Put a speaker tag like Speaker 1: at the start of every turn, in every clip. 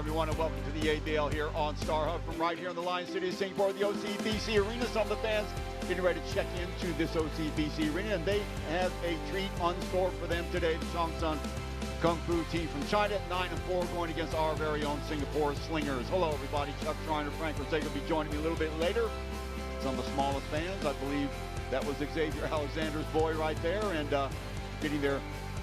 Speaker 1: everyone, and welcome to the ABL here on Star Hub from right here in the Lion City of Singapore, the OCBC Arena. Some of the fans getting ready to check into this OCBC Arena, and they have a treat on store for them today. The Chong Kung Fu team from China at 9-4 going against our very own Singapore Slingers. Hello, everybody. Chuck Schreiner, Frank Ortega will be joining me a little bit later. Some of the smallest fans, I believe that was Xavier Alexander's boy right there, and getting their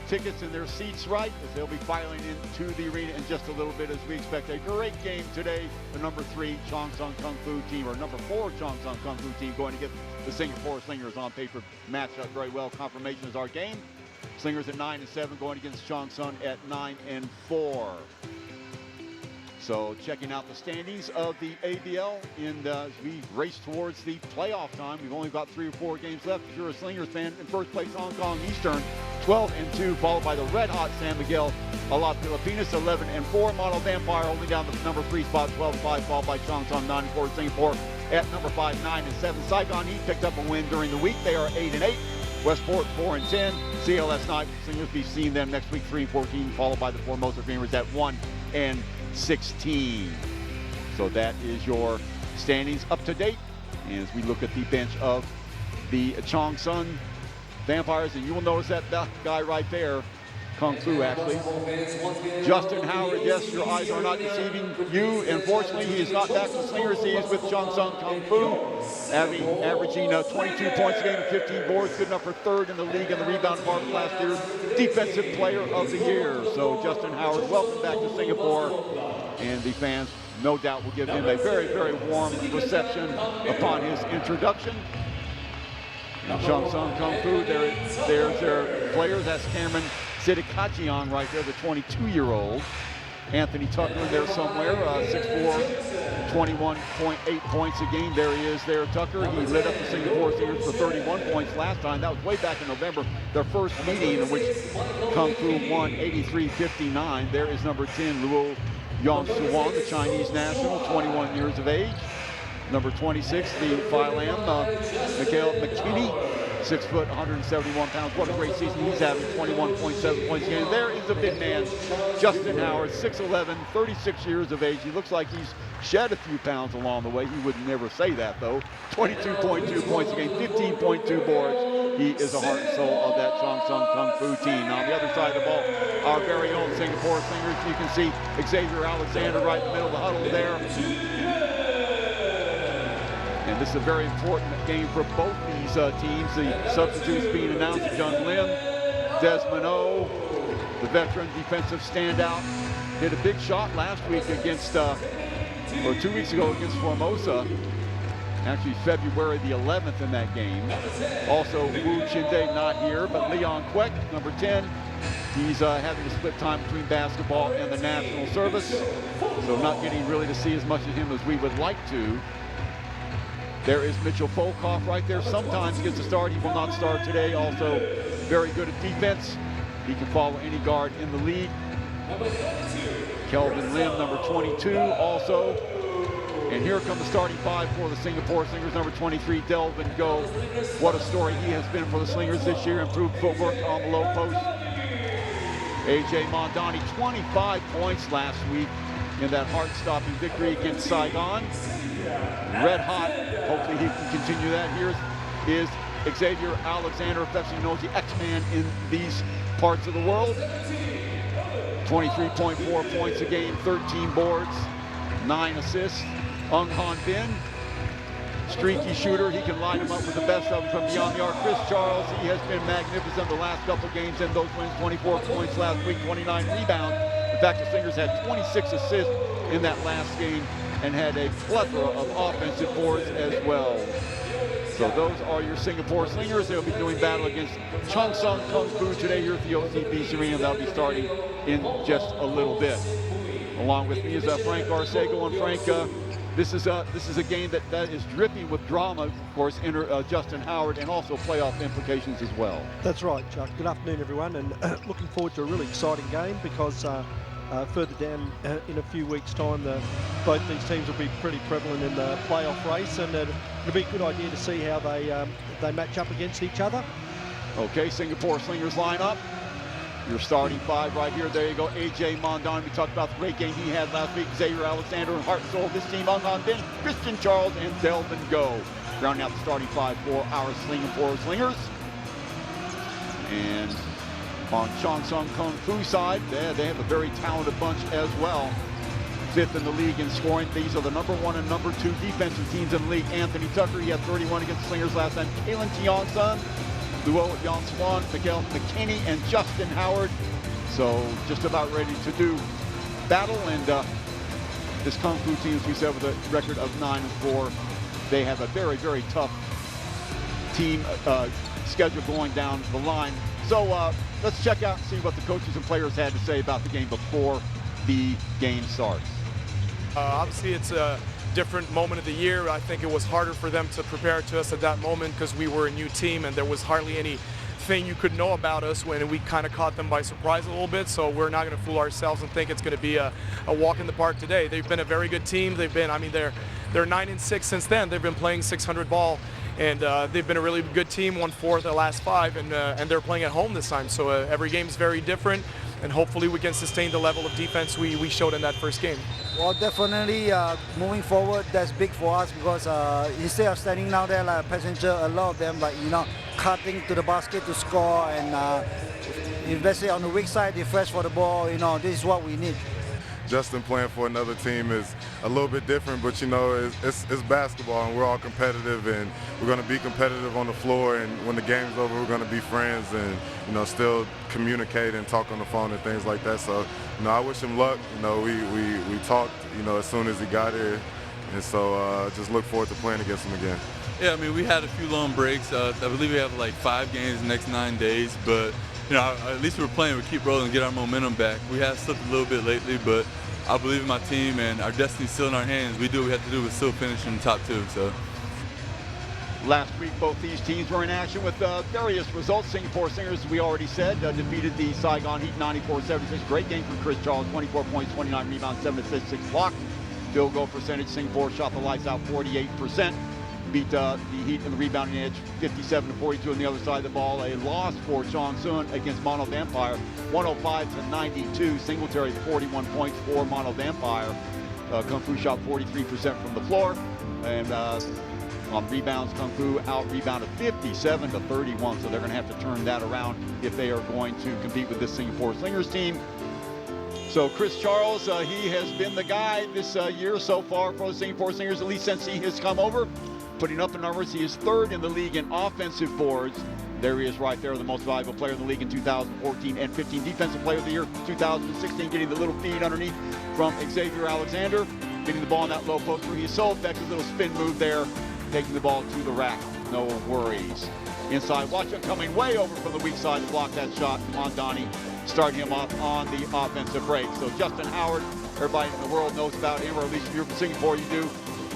Speaker 1: tickets and their seats right as they'll be filing into the arena in just a little bit as we expect a great game today. The number 3 Chong Kung Fu team, or number 4 Chong Kung Fu team, going to get the Singapore Slingers. On paper matched up very well. Confirmation is our game. Slingers at 9-7 going against Chong at 9-4. So checking out the standings of the ABL, and as we race towards the playoff time, we've only got 3 or 4 games left. If you're a Slingers fan, in first place Hong Kong Eastern, 12-2, followed by the red-hot San Miguel, a la Filipinas, 11-4. Model Vampire holding down the number 3 spot, 12-5, followed by Chong 9-4. Singapore at number 5, 9-7. Saigon Heat picked up a win during the week. They are 8-8. Westport 4-10. CLS Night, Slingers be seeing them next week, 3-14, followed by the Formosa Dreamers at 1-16. So that is your standings up to date. And as we look at the bench of the Chong Vampires, and you will notice that guy right there, Kung Fu actually, Justin Howard. Yes, your eyes are not deceiving you. Unfortunately, he is not back to Slingers. He is with Chong Kung Fu, averaging 22 points a game and 15 boards, good enough for 3rd in the league in the rebound department last year, Defensive Player of the Year. So Justin Howard, welcome back to Singapore, and the fans no doubt will give him a very, very warm reception upon his introduction. Chong Kung Fu, there's their players. That's Cameron Sidikachiang right there, the 22-year-old. Anthony Tucker there somewhere, 6'4", 21.8 points a game. There he is there, Tucker. He lit up the Singapore Slingers for 31 points last time. That was way back in November, their first meeting in which Kung Fu won 83-59. There is number 10, Luo Yongsuan, the Chinese national, 21 years of age. Number 26, the Phi Lam, Mikhail McKinney, 6 foot, 171 pounds. What a great season he's having, 21.7 points a game. There is a big man, Justin Howard, 6'11", 36 years of age. He looks like he's shed a few pounds along the way. He would never say that, though. 22.2 points a game, 15.2 boards. He is the heart and soul of that Chong Kung Fu team. Now, on the other side of the ball, our very own Singapore Slingers. You can see Xavier Alexander right in the middle of the huddle there. And this is a very important game for both these teams. The substitutes being announced: Jung Lim, Desmond O, the veteran defensive standout, hit a big shot last week against, or 2 weeks ago against Formosa. Actually, February the 11th in that game. Also, Wu Chinde not here, but Leon Kwek, number 10. He's having to split time between basketball and the national service, so not getting really to see as much of him as we would like to. There is Mitchell Folkoff right there. Sometimes gets a start. He will not start today. Also very good at defense. He can follow any guard in the league. Kelvin Lim, number 22 also. And here come the starting 5 for the Singapore Slingers. Number 23, Delvin Go. What a story he has been for the Slingers this year. Improved footwork on the low post. AJ Mondani, 25 points last week in that heart-stopping victory against Saigon. Red hot. Hopefully he can continue that. Here is Xavier Alexander, affectionately known as the X-Man in these parts of the world. 23.4 points a game, 13 boards, 9 assists. Ung Han Bin, streaky shooter. He can line him up with the best of them from beyond the arc. Chris Charles, he has been magnificent the last couple games in those wins. 24 points last week, 29 rebounds. In fact, the Slingers had 26 assists in that last game and had a plethora of offensive boards as well. So those are your Singapore Slingers. They'll be doing battle against Chong Kung Fu today here at the OCBC Arena. That'll be starting in just a little bit. Along with me is Frank Arcego. And Frank, this is a game that is dripping with drama, of course, Justin Howard, and also playoff implications as well.
Speaker 2: That's right, Chuck. Good afternoon, everyone, and looking forward to a really exciting game because further down in a few weeks' time, both these teams will be pretty prevalent in the playoff race, and it'll be a good idea to see how they match up against each other.
Speaker 1: Okay, Singapore Slingers line up. Your starting five right here. There you go. A.J. Mondon. We talked about the great game he had last week. Xavier Alexander and heart and soul of this team. Unghon Ben, Christian Charles, and Delvin Go. Rounding out the starting five for our Slingers. And on Chong Sung Kung Fu side, they have a very talented bunch as well. Fifth in the league in scoring. These are the number 1 and number 2 defensive teams in the league. Anthony Tucker, he had 31 against the Slingers last time. Kalen Tiongson, Luo Yang Swan, Miguel McKinney, and Justin Howard. So just about ready to do battle. And this Kung Fu team, as we said, with a record of 9-4, they have a very, very tough team schedule going down the line. So let's check out and see what the coaches and players had to say about the game before the game starts.
Speaker 3: Obviously, it's a different moment of the year. I think it was harder for them to prepare to us at that moment because we were a new team and there was hardly anything you could know about us when we kind of caught them by surprise a little bit. So we're not going to fool ourselves and think it's going to be a walk in the park today. They've been a very good team. They've been, I mean, they're 9-6 since then. They've been playing 600 ball. And they've been a really good team, won 4 of the last 5, and they're playing at home this time. So every game is very different, and hopefully we can sustain the level of defense we showed in that first game.
Speaker 4: Well, definitely moving forward, that's big for us because instead of standing down there like a passenger, a lot of them, like, you know, cutting to the basket to score. And if let's say on the weak side, they fresh for the ball, you know, this is what we need.
Speaker 5: Justin playing for another team is a little bit different, but you know, it's basketball and we're all competitive and we're going to be competitive on the floor, and when the game's over, we're going to be friends and, you know, still communicate and talk on the phone and things like that. So, you know, I wish him luck. You know, we talked, you know, as soon as he got here, and so just look forward to playing against him again.
Speaker 6: Yeah, I mean, we had a few long breaks. I believe we have like 5 games the next 9 days, but you know, at least we're playing. We keep rolling and get our momentum back. We have slipped a little bit lately, but I believe in my team, and our destiny's still in our hands. We do what we have to do, but still finish in the top 2. So.
Speaker 1: Last week, both these teams were in action with various results. Singapore Slingers, as we already said, defeated the Saigon Heat 94-76. Great game from Chris Charles, 24 points, 29 rebounds, 7 assists, 6 blocks. Field goal percentage, Singapore shot the lights out 48%. Beat the Heat in the rebounding edge 57-42 on the other side of the ball. A loss for Chong Sun against Mono Vampire, 105-92. Singletary 41 points for Mono Vampire. Kung Fu shot 43% from the floor. And on rebounds, Kung Fu out-rebounded 57-31. So they're going to have to turn that around if they are going to compete with this Singapore Slingers team. So Chris Charles, he has been the guy this year so far for the Singapore Slingers, at least since he has come over. Putting up the numbers, he is 3rd in the league in offensive boards. There he is right there, the most valuable player in the league in 2014 and 15. Defensive player of the year 2016, getting the little feed underneath from Xavier Alexander. Getting the ball in that low post where he is so effective, little spin move there, taking the ball to the rack. No worries. Inside, watch him coming way over from the weak side to block that shot. Mondani starting him off on the offensive break. So Justin Howard, everybody in the world knows about him, or at least if you're from Singapore, you do.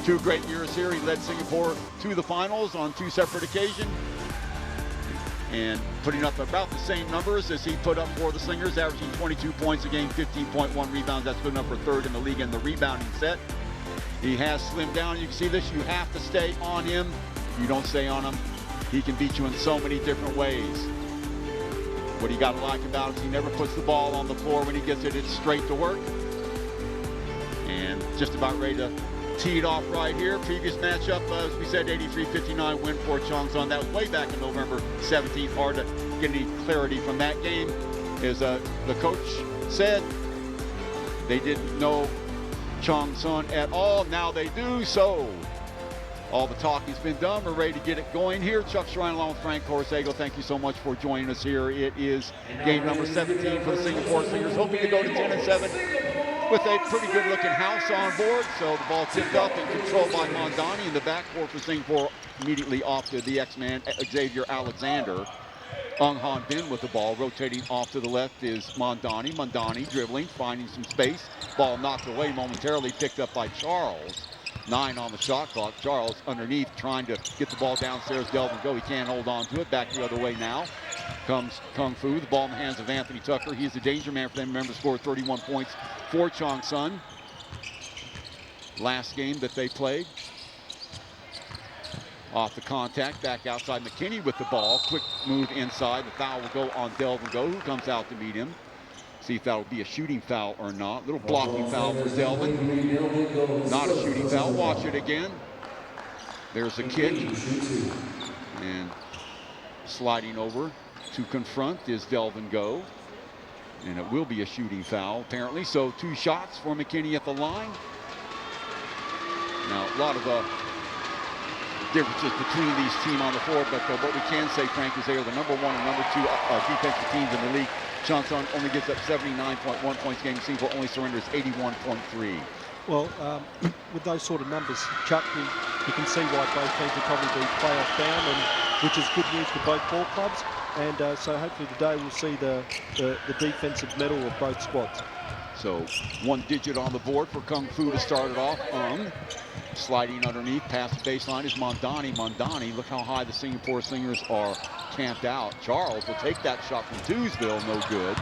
Speaker 1: 2 great years here. He led Singapore to the finals on 2 separate occasions. And putting up about the same numbers as he put up for the Slingers, averaging 22 points a game, 15.1 rebounds. That's good enough for 3rd in the league in the rebounding set. He has slimmed down. You can see this. You have to stay on him. If you don't stay on him, he can beat you in so many different ways. What you got to like about him is he never puts the ball on the floor. When he gets it, it's straight to work. And just about ready to tee it off right here. Previous matchup, as we said, 83-59 win for Chong Sun. That was way back in November 17th. Hard to get any clarity from that game. As the coach said, they didn't know Chong Sun at all. Now they do. So all the talking's been done. We're ready to get it going here. Chuck Shrine along with Frank Corsago. Thank you so much for joining us here. It is game number 17 for the Singapore Slingers, hoping to go to 10-7. With a pretty good-looking house on board. So the ball tipped up and controlled by Mondani in the backcourt for Singapore. Immediately off to the X-Man, Xavier Alexander. Unghon Ben with the ball. Rotating off to the left is Mondani. Mondani dribbling, finding some space. Ball knocked away momentarily, picked up by Charles. 9 on the shot clock. Charles underneath trying to get the ball downstairs. Delvin Go. He can't hold on to it. Back the other way now. Comes Kung Fu. The ball in the hands of Anthony Tucker. He's the danger man for them. Remember, scored 31 points for Chong Sun. Last game that they played. Off the contact, back outside. McKinney with the ball. Quick move inside. The foul will go on Delvin Go, who comes out to meet him. See if that'll be a shooting foul or not. Little blocking foul for Delvin. Not a shooting foul. Watch it again. There's a kick. And sliding over to confront is Delvin Go. And it will be a shooting foul, apparently. So 2 shots for McKinney at the line. Now, a lot of differences between these teams on the floor, but what we can say, Frank, is they are the #1 and #2 defensive teams in the league. Chong only gives up 79.1 points a game. Singapore only surrenders 81.3.
Speaker 2: Well, with those sort of numbers, Chuck, you can see why both teams will probably be playoff bound, and which is good news for both ball clubs. And so hopefully today we'll see the defensive mettle of both squads.
Speaker 1: So 1 digit on the board for Kung Fu to start it off. Sliding underneath, past the baseline is Mondani. Mondani, look how high the Singapore Slingers are camped out. Charles will take that shot from Dewsville, no good.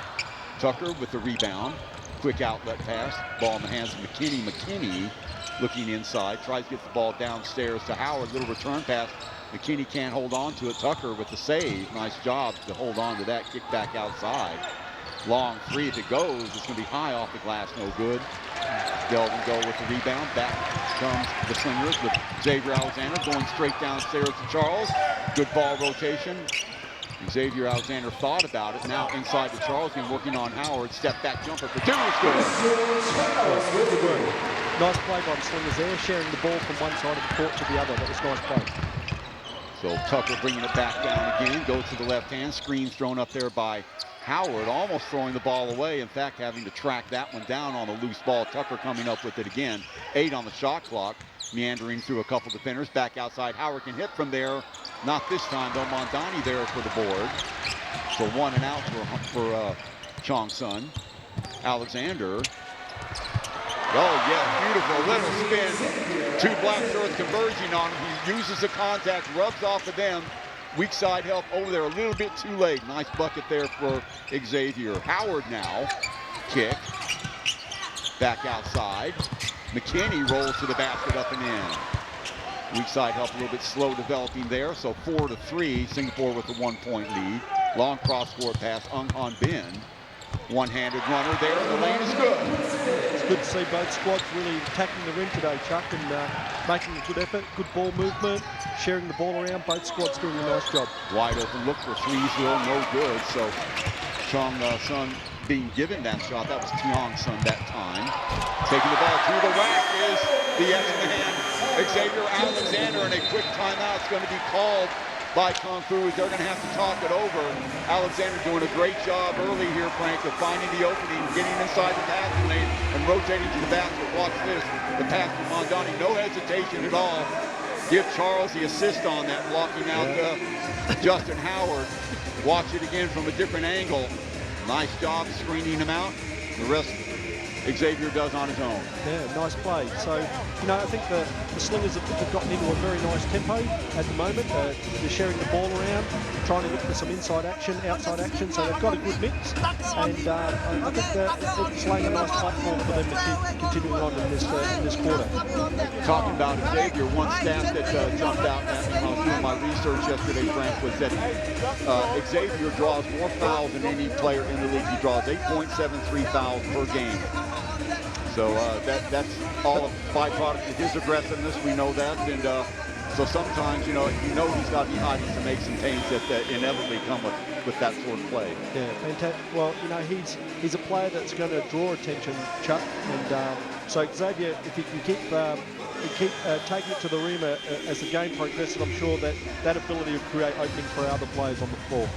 Speaker 1: Tucker with the rebound. Quick outlet pass, ball in the hands of McKinney. McKinney looking inside, tries to get the ball downstairs to Howard. Little return pass. McKinney can't hold on to it. Tucker with the save. Nice job to hold on to that. Kick back outside. Long 3 if it goes. It's going to be high off the glass, no good. Delvin Go with the rebound. Back comes the Slingers with Xavier Alexander going straight downstairs to Charles. Good ball rotation. Xavier Alexander thought about it. Now inside to Charles, and working on Howard. Step back jumper for 2 is good.
Speaker 2: Nice play by the Slingers there, sharing the ball from one side of the court to the other. That was nice play.
Speaker 1: So Tucker bringing it back down again. Goes to the left hand. Screen thrown up there by Howard, almost throwing the ball away. In fact, having to track that one down on a loose ball. Tucker coming up with it again. 8 on the shot clock. Meandering through a couple defenders. Back outside. Howard can hit from there. Not this time, though. Mondani there for the board. So 1 and out for Chong Sun. Alexander. Oh, yeah, beautiful little spin. 2 Black Earth converging on him. He uses the contact, rubs off of them. Weak side help over there a little bit too late. Nice bucket there for Xavier. Howard now. Kick. Back outside. McKinney rolls to the basket, up and in. Weak side help a little bit slow developing there. So 4-3. Singapore with a 1-point lead. Long cross-court pass. Han Bin. One-handed runner there. The lane is good.
Speaker 2: It's good to see both squads really attacking the rim today, Chuck, and making a good effort, good ball movement, sharing the ball around. Both squads doing a nice job.
Speaker 1: Wide open look for Threesville, no good. So Chong Sun being given that shot. That was Tiong Sun that time. Taking the ball to the rack is the X-Man, Xavier Alexander, and a quick timeout is going to be called by Kung Fu. They're going to have to talk it over. Alexander doing a great job early here, Frank, of finding the opening, getting inside the passing lane, and rotating to the basket. Watch this. The pass from Mondani. No hesitation at all. Give Charles the assist on that, blocking out Justin Howard. Watch it again from a different angle. Nice job screening him out. The rest Xavier does on his own.
Speaker 2: Yeah, nice play. So, you know, I think the Slingers have gotten into a very nice tempo at the moment. They're sharing the ball around, trying to look for some inside action, outside action. So they've got a good mix. And I think it's laying a nice platform for them to keep continuing on in this quarter.
Speaker 1: Talking about Xavier, one stat that jumped out at me when I was doing my research yesterday, Frank, was that Xavier draws more fouls than any player in the league. He draws 8.73 fouls per game. So that's all a byproduct of his aggressiveness. We know that, and so sometimes he's got to be hiding some aches and pains that inevitably come with that sort of play.
Speaker 2: Yeah, fantastic. Well, he's a player that's going to draw attention, Chuck, and so Xavier, if he can keep taking it to the rim as the game progresses, I'm sure that ability will create openings for other players on the floor.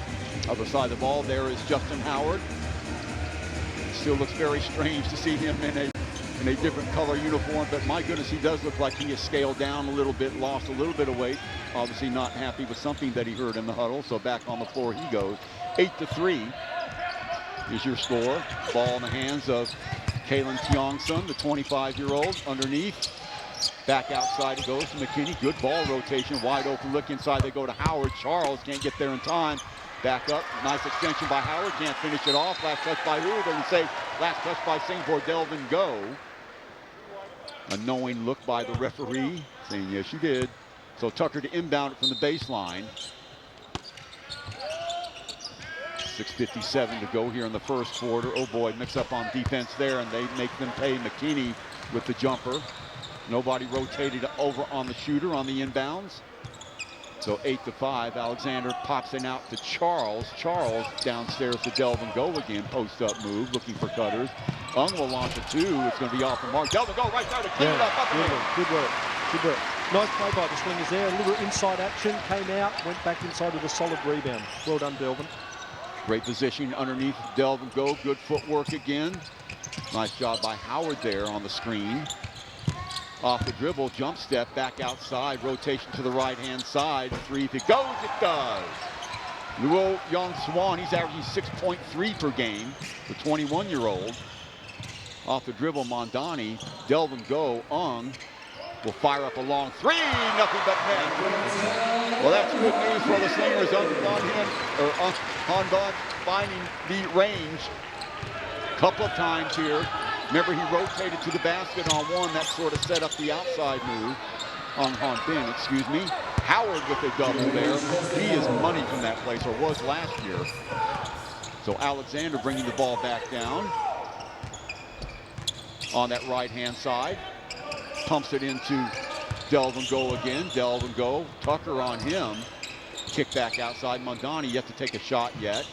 Speaker 1: Other side of the ball, there is Justin Howard. Still looks very strange to see him in a different color uniform, but my goodness, he does look like he has scaled down a little bit, lost a little bit of weight. Obviously not happy with something that he heard in the huddle, so back on the floor he goes. 8-3 is your score. Ball in the hands of Kalen Tiongson, the 25-year-old, underneath. Back outside it goes to McKinney. Good ball rotation, wide open look inside. They go to Howard. Charles can't get there in time. Back up, nice extension by Howard, can't finish it off. Last touch by who? Doesn't say. Last touch by Singapore, Delvin Go. A knowing look by the referee, saying yes you did. So Tucker to inbound it from the baseline. 6:57 to go here in the first quarter. Oh boy, mix up on defense there, and they make them pay. McKinney with the jumper. Nobody rotated over on the shooter on the inbounds. So 8-5. Alexander pops it out to Charles. Charles downstairs to Delvin Go again. Post up move, looking for cutters. Ung will launch a two. It's going to be off the mark. Delvin Go right there to clean it up.
Speaker 2: Good work. Good work. Nice play by the Slingers there. A little inside action, came out, went back inside with a solid rebound. Well done, Delvin.
Speaker 1: Great position underneath Delvin Go. Good footwork again. Nice job by Howard there on the screen. Off the dribble, jump step, back outside, rotation to the right-hand side. Three, if it goes, it does. Luo Young Swan, he's averaging 6.3 per game, the 21-year-old. Off the dribble, Mondani, Delvin Go, Ung will fire up a long three, nothing but net. Well, that's good news for the Slingers. Hanban finding the range a couple of times here. Remember, he rotated to the basket on one. That sort of set up the outside move on Han Bin, excuse me. Howard with a double there. He is money from that place, or was last year. So Alexander bringing the ball back down on that right-hand side. Pumps it into Delvin Go again. Delvin Go, Tucker on him. Kick back outside. Mondani yet to take a shot yet.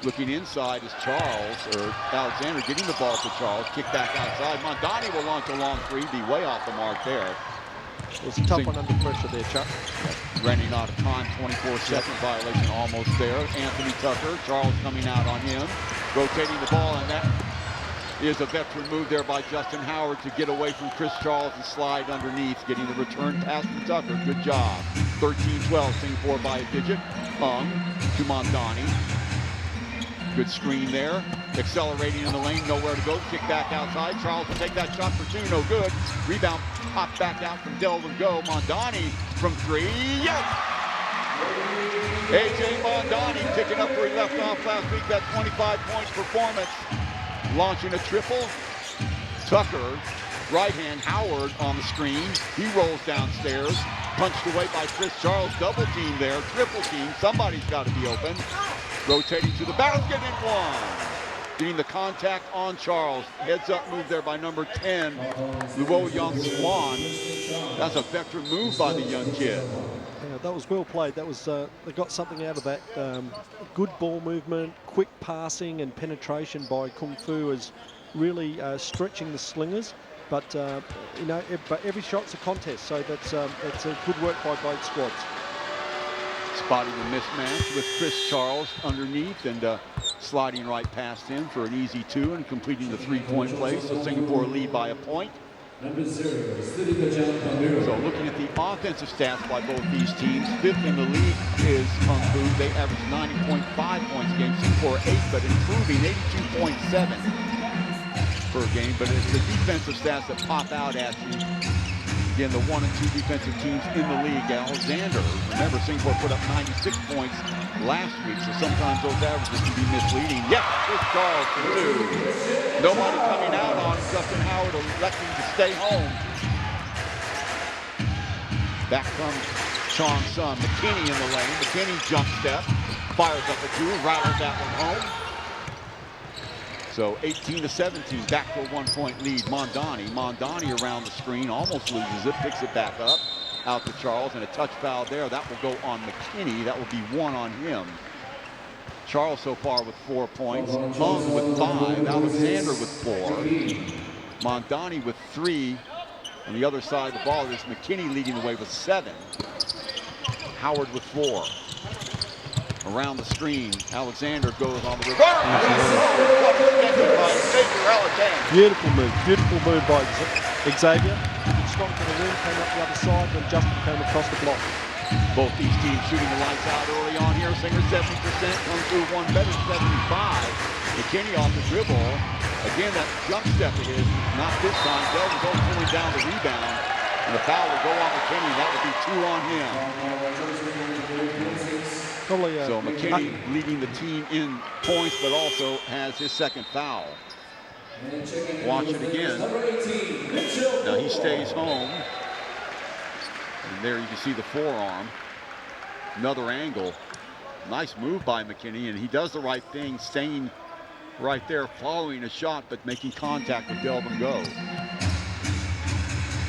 Speaker 1: Looking inside is Charles, or Alexander getting the ball to Charles. Kick back outside. Mondani will launch a long three, be way off the mark there.
Speaker 2: It was a tough one under pressure there, Chuck.
Speaker 1: Running out of time, 24-second violation almost there. Anthony Tucker, Charles coming out on him. Rotating the ball, and that is a veteran move there by Justin Howard to get away from Chris Charles and slide underneath, getting the return pass from Tucker. Good job. 13-12, Singapore by a digit. To Mondani. Good screen there. Accelerating in the lane, nowhere to go. Kick back outside. Charles will take that shot for two, no good. Rebound popped back out from Delvin Go. Mondani from three, yes! A.J. Mondani picking up where he left off last week, that 25-point performance. Launching a triple. Tucker, right hand, Howard on the screen. He rolls downstairs. Punched away by Chris Charles. Double team there, triple team. Somebody's got to be open. Rotating to the basket and one. Getting the contact on Charles. Heads up move there by number 10, Luo Young Swan. That's a veteran move by the young kid.
Speaker 2: Yeah, that was well played. That was they got something out of that. Good ball movement, quick passing and penetration by Kung Fu is really stretching the Slingers. But you know, every shot's a contest, so that's a good work by both squads.
Speaker 1: Spotting the mismatch with Chris Charles underneath and sliding right past him for an easy two and completing the three-point play. So Singapore lead by a point. So looking at the offensive stats by both these teams, fifth in the league is Kung Fu. They average 90.5 points a game. Singapore 8, but improving 82.7 per game. But it's the defensive stats that pop out at you. Again, the 1 and 2 defensive teams in the league. Alexander, remember, Singapore put up 96 points last week, so sometimes those averages can be misleading. Yes, Chris Charles for two. Nobody coming out on Justin Howard electing to stay home. Back comes Chong Sun. McKinney in the lane. McKinney jump step, fires up a two, rattles that one home. So 18-17, back to a one-point lead. Mondani around the screen, almost loses it, picks it back up. Out to Charles, and a touch foul there. That will go on McKinney. That will be one on him. Charles so far with 4 points. Hung with 5. Alexander with 4. Mondani with 3. On the other side of the ball, there's McKinney leading the way with 7. Howard with 4. Around the screen, Alexander goes on the reverse.
Speaker 2: Beautiful move by Xavier. Strong to the rim, came up the other side, then Justin came across the block.
Speaker 1: Both these teams shooting the lights out early on here. Slingers 70%, Kung Fu one better, 75. McKinney off the dribble. Again, that jump step of his, not this time. Delvin Go pulling down the rebound. And the foul will go on McKinney. That would be 2 on him.
Speaker 2: Probably,
Speaker 1: so McKinney leading the team in points, but also has his second foul. Watch it again. Now he stays home. And there you can see the forearm. Another angle. Nice move by McKinney, and he does the right thing, staying right there, following a shot, but making contact with Delvin Go.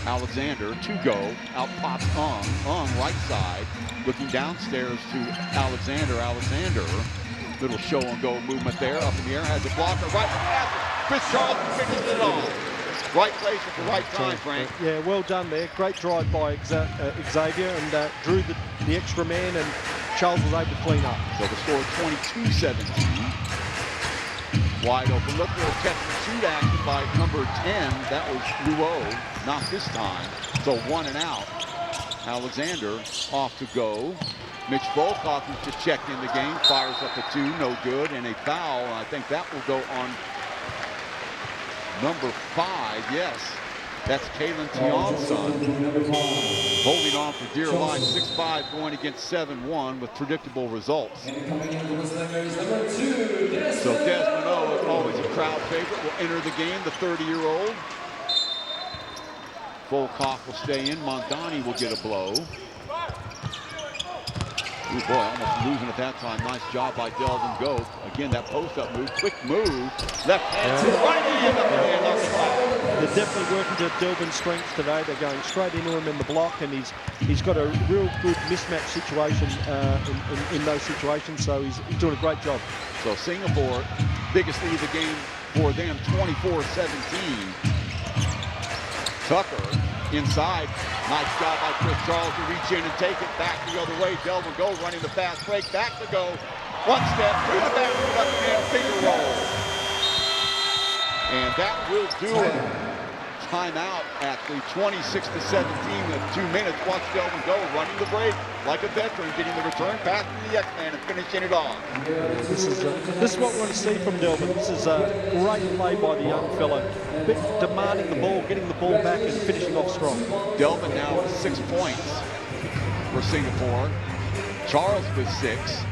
Speaker 1: Alexander to go. Out pops Ung. Ung right side. Looking downstairs to Alexander. Alexander. Little show and go movement there. Up in the air. Has a blocker. Right pass. Chris Charles finishes it off. Right place at the right time, Frank.
Speaker 2: Yeah, well done there. Great drive by Xavier, and drew the extra man, and Charles was able to clean up.
Speaker 1: So the score 22-17. Wide open look, little catch and shoot action by number 10. That was Luo, not this time. So 1 and out. Alexander off to go. Mitch Volkov, who's just checked in the game, fires up a 2, no good, and a foul. I think that will go on number 5, yes. That's Kalen Tiongson. Holding on for dear life, 6'5", going against 7'1", with predictable results. So Desmond O, is always a crowd favorite, will enter the game, the 30-year-old. Volkov will stay in. Mondani will get a blow. Ooh, boy, almost losing at that time. Nice job by Delvin Go. Again, that post-up move, quick move. Left hand, right hand, up the hand, off the glass.
Speaker 2: They're definitely working to Delvin's strengths today. They're going straight into him in the block, and he's got a real good mismatch situation in those situations, so he's doing a great job.
Speaker 1: So Singapore, biggest lead of the game for them, 24-17. Tucker inside. Nice job by Chris Charles to reach in and take it back the other way. Delvin Go running the fast break. Back to go. One step through the back of the left hand finger roll. And that will do it. Timeout at the 26-17 with 2 minutes. Watch Delvin Go running the break like a veteran, getting the return pass to the X-Man and finishing it off.
Speaker 2: This is what we want to see from Delvin. This is a great play by the young fellow. Demanding the ball, getting the ball back, and finishing off strong.
Speaker 1: Delvin now with 6 points for Singapore. Charles with 6.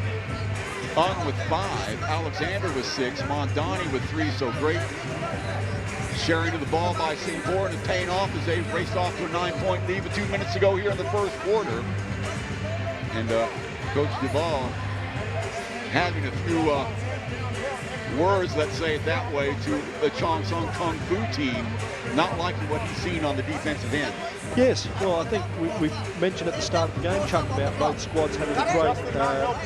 Speaker 1: Ung with 5. Alexander with 6. Mondani with 3. So great sharing of the ball by Singapore, and it's paying off as they raced off to a 9-point lead with 2 minutes to go here in the first quarter. And Coach Duvall having a few words, let's say it that way, to the Chong Kung Fu team, not liking what he's seen on the defensive end.
Speaker 2: Yes, well, I think we've mentioned at the start of the game, Chuck, about both squads having a great,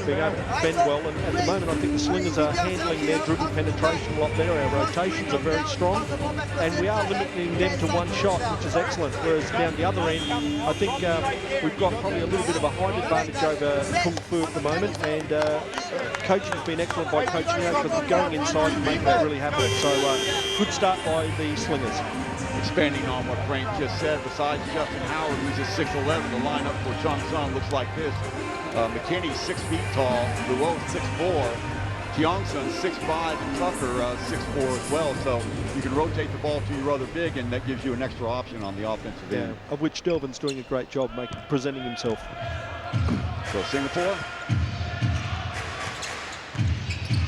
Speaker 2: being able to defend well, and at the moment I think the Slingers are handling their dribble penetration a lot better. Our rotations are very strong, and we are limiting them to one shot, which is excellent, whereas down the other end, I think we've got probably a little bit of a height advantage over Kung Fu at the moment, and coaching has been excellent by Coach Neo for going inside and making that really happen. So good start by the Slingers.
Speaker 1: Expanding on what Frank just said, besides Justin Howard, who's a 6'11", the lineup for Chong Sun looks like this. McKinney, 6 feet tall. Luo, 6'4". Tiongson, 6'5", and Tucker, 6'4" as well. So you can rotate the ball to your other big, and that gives you an extra option on the offensive end.
Speaker 2: Of which Delvin's doing a great job presenting himself.
Speaker 1: So Singapore,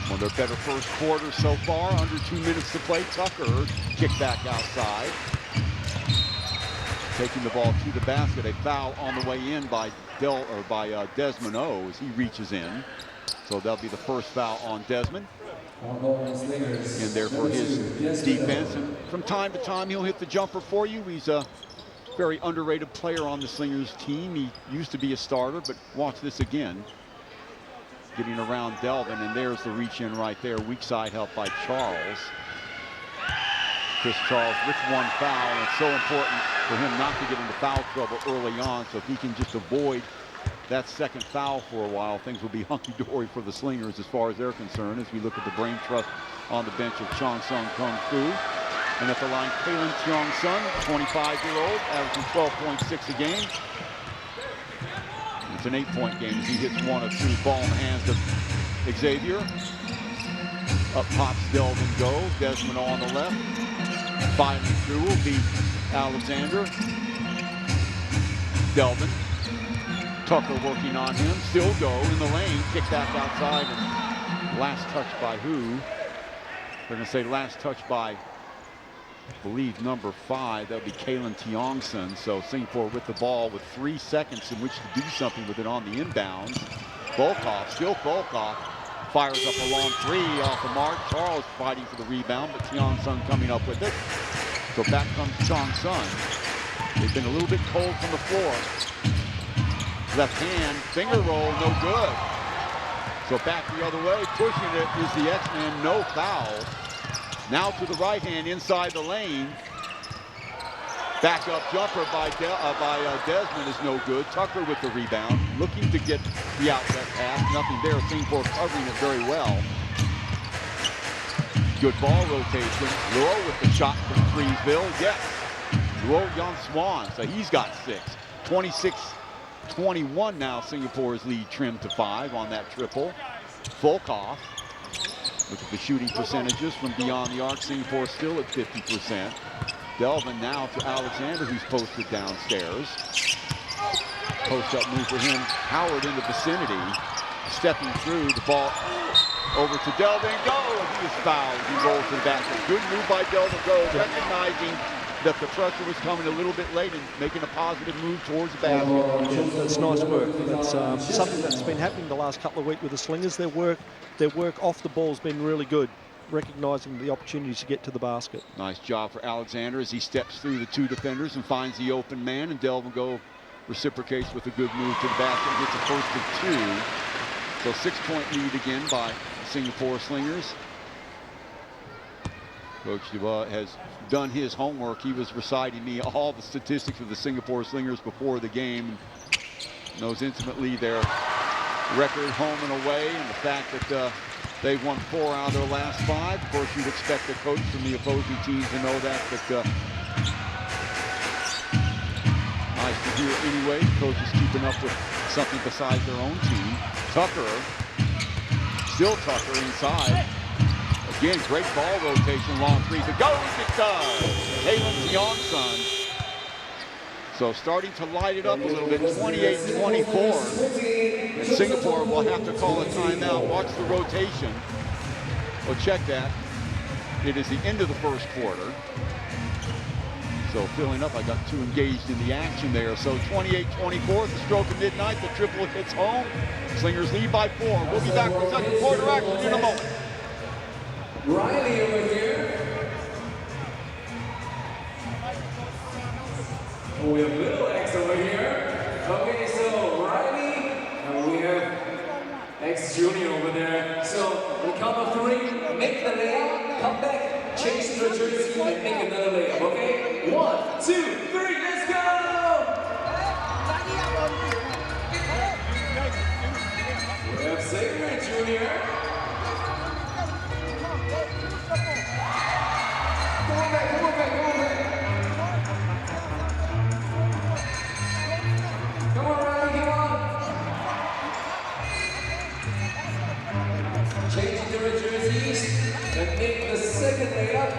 Speaker 1: one of their better first quarters so far. Under 2 minutes to play. Tucker, kick back outside. Taking the ball to the basket. A foul on the way in by Desmond O as he reaches in. So that'll be the first foul on Desmond. In there for his defense. And from time to time, he'll hit the jumper for you. He's a very underrated player on the Slingers team. He used to be a starter, but watch this again. Getting around Delvin, and there's the reach in right there. Weak side help by Charles. Chris Charles with 1 foul, and it's so important for him not to get into foul trouble early on. So if he can just avoid that second foul for a while, things will be hunky-dory for the Slingers as far as they're concerned, as we look at the brain trust on the bench of Chong Sun Kung Fu. And at the line, Kalen Tiongson, 25-year-old, averaging 12.6 a game. It's an 8-point game as he hits 1 of 2. Ball in the hands of Xavier. Up pops Delvin Go. Desmond on the left. Filing through will be Alexander. Delvin. Tucker working on him. Still Go in the lane. Kick back outside. And last touch by who? They're going to say last touch by I believe number 5, that would be Kalen Tiongson. So Singapore with the ball with 3 seconds in which to do something with it on the inbounds. Volkov, still Volkov, fires up a long 3 off the mark. Charles fighting for the rebound, but Tiongson coming up with it. So back comes Chong Sun. They've been a little bit cold from the floor. Left hand, finger roll, no good. So back the other way, pushing it is the X-Man, no foul. Now to the right hand inside the lane. Back up jumper by Desmond is no good. Tucker with the rebound, looking to get the outlet pass. Nothing there. Singapore covering it very well. Good ball rotation. Luo with the shot from Freesville. Yes. Luo Young Swan. So he's got 6. 26-21 now. Singapore's lead trimmed to 5 on that triple. Volkov. Look at the shooting percentages from beyond the arc. Singapore still at 50%. Delvin now to Alexander, who's posted downstairs. Post-up move for him. Howard in the vicinity. Stepping through the ball over to Delvin. Go! He is fouled. He rolls to the basket. Good move by Delvin. Go, recognizing that the pressure was coming a little bit late and making a positive move towards the basket.
Speaker 2: Yeah, that's nice work. That's something that's been happening the last couple of weeks with the Slingers. Their work off the ball has been really good, recognizing the opportunities to get to the basket.
Speaker 1: Nice job for Alexander as he steps through the 2 defenders and finds the open man, and Delvin Go reciprocates with a good move to the basket and gets a first of 2. So 6-point lead again by Singapore Slingers. Coach Dubois has done his homework. He was reciting me all the statistics of the Singapore Slingers before the game. Knows intimately their record home and away, and the fact that they've won 4 out of their last 5. Of course, you'd expect a coach from the opposing team to know that, but nice to hear anyway. Coach is keeping up with something besides their own team. Tucker, still Tucker inside. Again, great ball rotation, long 3 to go. It does. Kalen Tiongson. So starting to light it up a little bit, 28-24. And Singapore will have to call a timeout. Watch the rotation. Oh, check that. It is the end of the first quarter. So filling up, I got too engaged in the action there. So 28-24, the stroke of midnight, the triple hits home. Slingers lead by 4. We'll be back for second quarter action in a moment.
Speaker 7: Riley over here. We have Little X over here. Okay, so Riley, and we have X Junior over there. So we count of 3, make the layup, come back, change the jersey, and make another layup, okay? 1, 2, 3, let's go! We have Slingers Junior. Come on back, come on back, come on back. Come on, Riley, come on. Change the jerseys and make the second layup.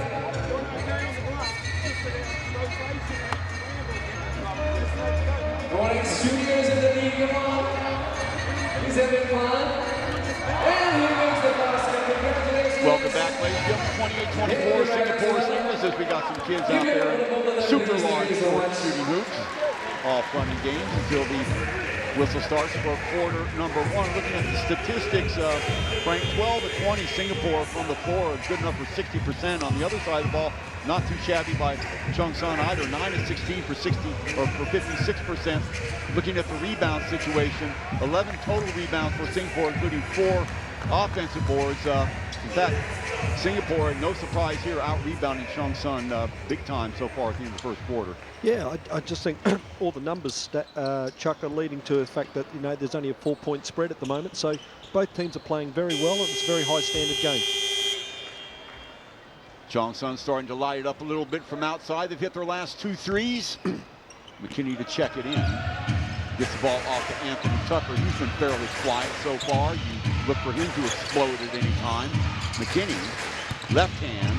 Speaker 7: Come on, X Juniors in the league, come on. He's having fun. And he makes the basket. Congratulations.
Speaker 1: Welcome back, ladies and gentlemen. 28-24 Singapore Slingers, as we got some kids out there super large court shooting hoops. All fun and games until the whistle starts for quarter number 1. Looking at the statistics, Frank, 12-20 Singapore from the floor, good enough for 60%. On the other side of the ball, not too shabby by Chung Sun either, 9-16 for 56%. Looking at the rebound situation, 11 total rebounds for Singapore, including 4 offensive boards. In fact, Singapore, no surprise here, out-rebounding Chong Sun big time so far at the end of the first quarter.
Speaker 2: Yeah, I just think all the numbers, Chuck, are leading to the fact that, you know, there's only a 4-point spread at the moment. So both teams are playing very well, and it's a very high-standard game.
Speaker 1: Chong Sun starting to light it up a little bit from outside. They've hit their last 2 threes. McKinney to check it in. Gets the ball off to Anthony Tucker. He's been fairly quiet so far. You look for him to explode at any time. McKinney, left hand.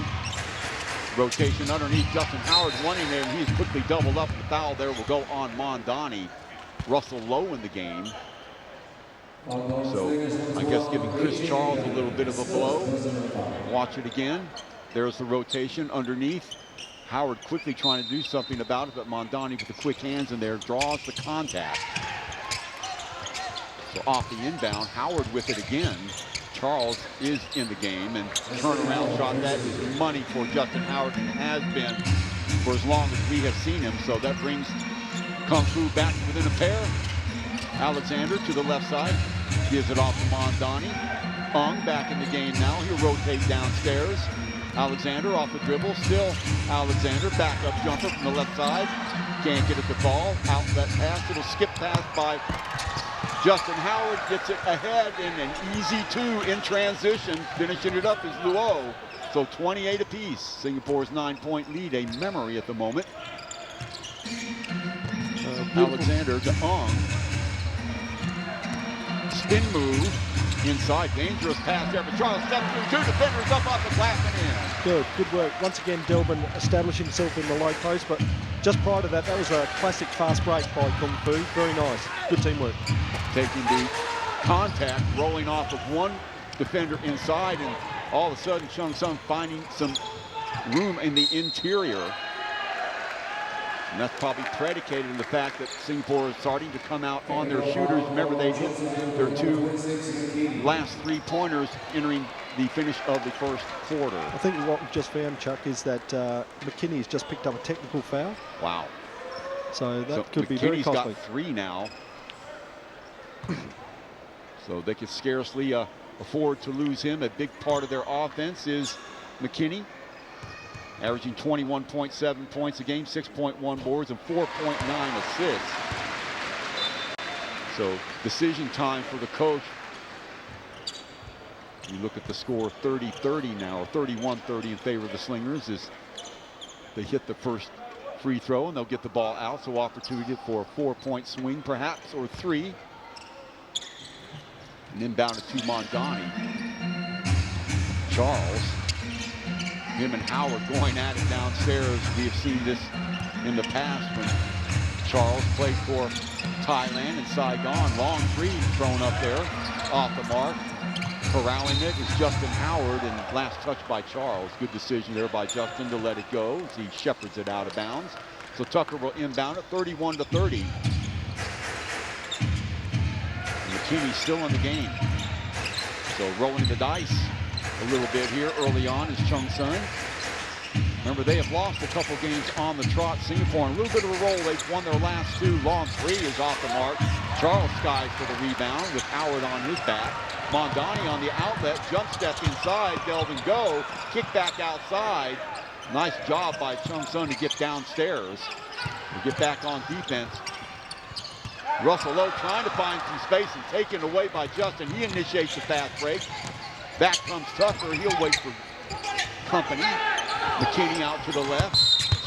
Speaker 1: Rotation underneath Justin Howard, wanting there, and he's quickly doubled up. The foul there will go on Mondani. Russell Lowe in the game. So I guess giving Chris Charles a little bit of a blow. Watch it again. There's the rotation underneath. Howard quickly trying to do something about it, but Mondani with the quick hands in there draws the contact. So off the inbound, Howard with it again. Charles is in the game, and turnaround shot, that is money for Justin Howard, and has been for as long as we have seen him. So that brings Kung Fu back within a pair. Alexander to the left side, gives it off to Mondani. Ung back in the game now, he'll rotate downstairs. Alexander off the dribble, still Alexander, backup jumper from the left side. Can't get it to fall, outlet pass, it'll skip pass by Justin Howard, gets it ahead in an easy 2 in transition. Finishing it up is Luo. So 28 apiece. Singapore's 9-point lead, a memory at the moment. Alexander to Ung. Spin move. Inside, dangerous pass there for Charles. Step through 2 defenders up off the glass and in.
Speaker 2: Good work. Once again, Delvin establishing himself in the low post, but just prior to that, that was a classic fast break by Kung Fu. Very nice. Good teamwork.
Speaker 1: Taking the contact, rolling off of one defender inside, and all of a sudden, Chung Sung finding some room in the interior. And that's probably predicated in the fact that Singapore is starting to come out on their shooters. Remember, they hit their 2 last 3-pointers entering the finish of the first quarter.
Speaker 2: I think what we've just found, Chuck, is that McKinney's just picked up a technical foul.
Speaker 1: Wow.
Speaker 2: So that could be very costly.
Speaker 1: McKinney's got 3 now. So they could scarcely afford to lose him. A big part of their offense is McKinney, averaging 21.7 points a game, 6.1 boards, and 4.9 assists. So decision time for the coach. You look at the score, 30-30 now, or 31-30 in favor of the Slingers, as they hit the first free throw, and they'll get the ball out. So opportunity for a 4-point swing, perhaps, or 3. And inbound to Mondani. Charles. Him and Howard going at it downstairs. We have seen this in the past when Charles played for Thailand and Saigon. Long 3 thrown up there, off the mark. Corralling it is Justin Howard, and last touch by Charles. Good decision there by Justin to let it go as he shepherds it out of bounds. So Tucker will inbound it, 31-30. McKinney still in the game. So rolling the dice a little bit here early on is Chung Sun. Remember, they have lost a couple games on the trot. Singapore in a little bit of a roll. They've won their last 2. Long 3 is off the mark. Charles skies for the rebound with Howard on his back. Mondani on the outlet, jump step inside, delve and go, kick back outside. Nice job by Chung Sun to get downstairs. We'll get back on defense. Russell Lowe trying to find some space and taken away by Justin. He initiates the fast break. Back comes Tucker. He'll wait for company. McKinney out to the left.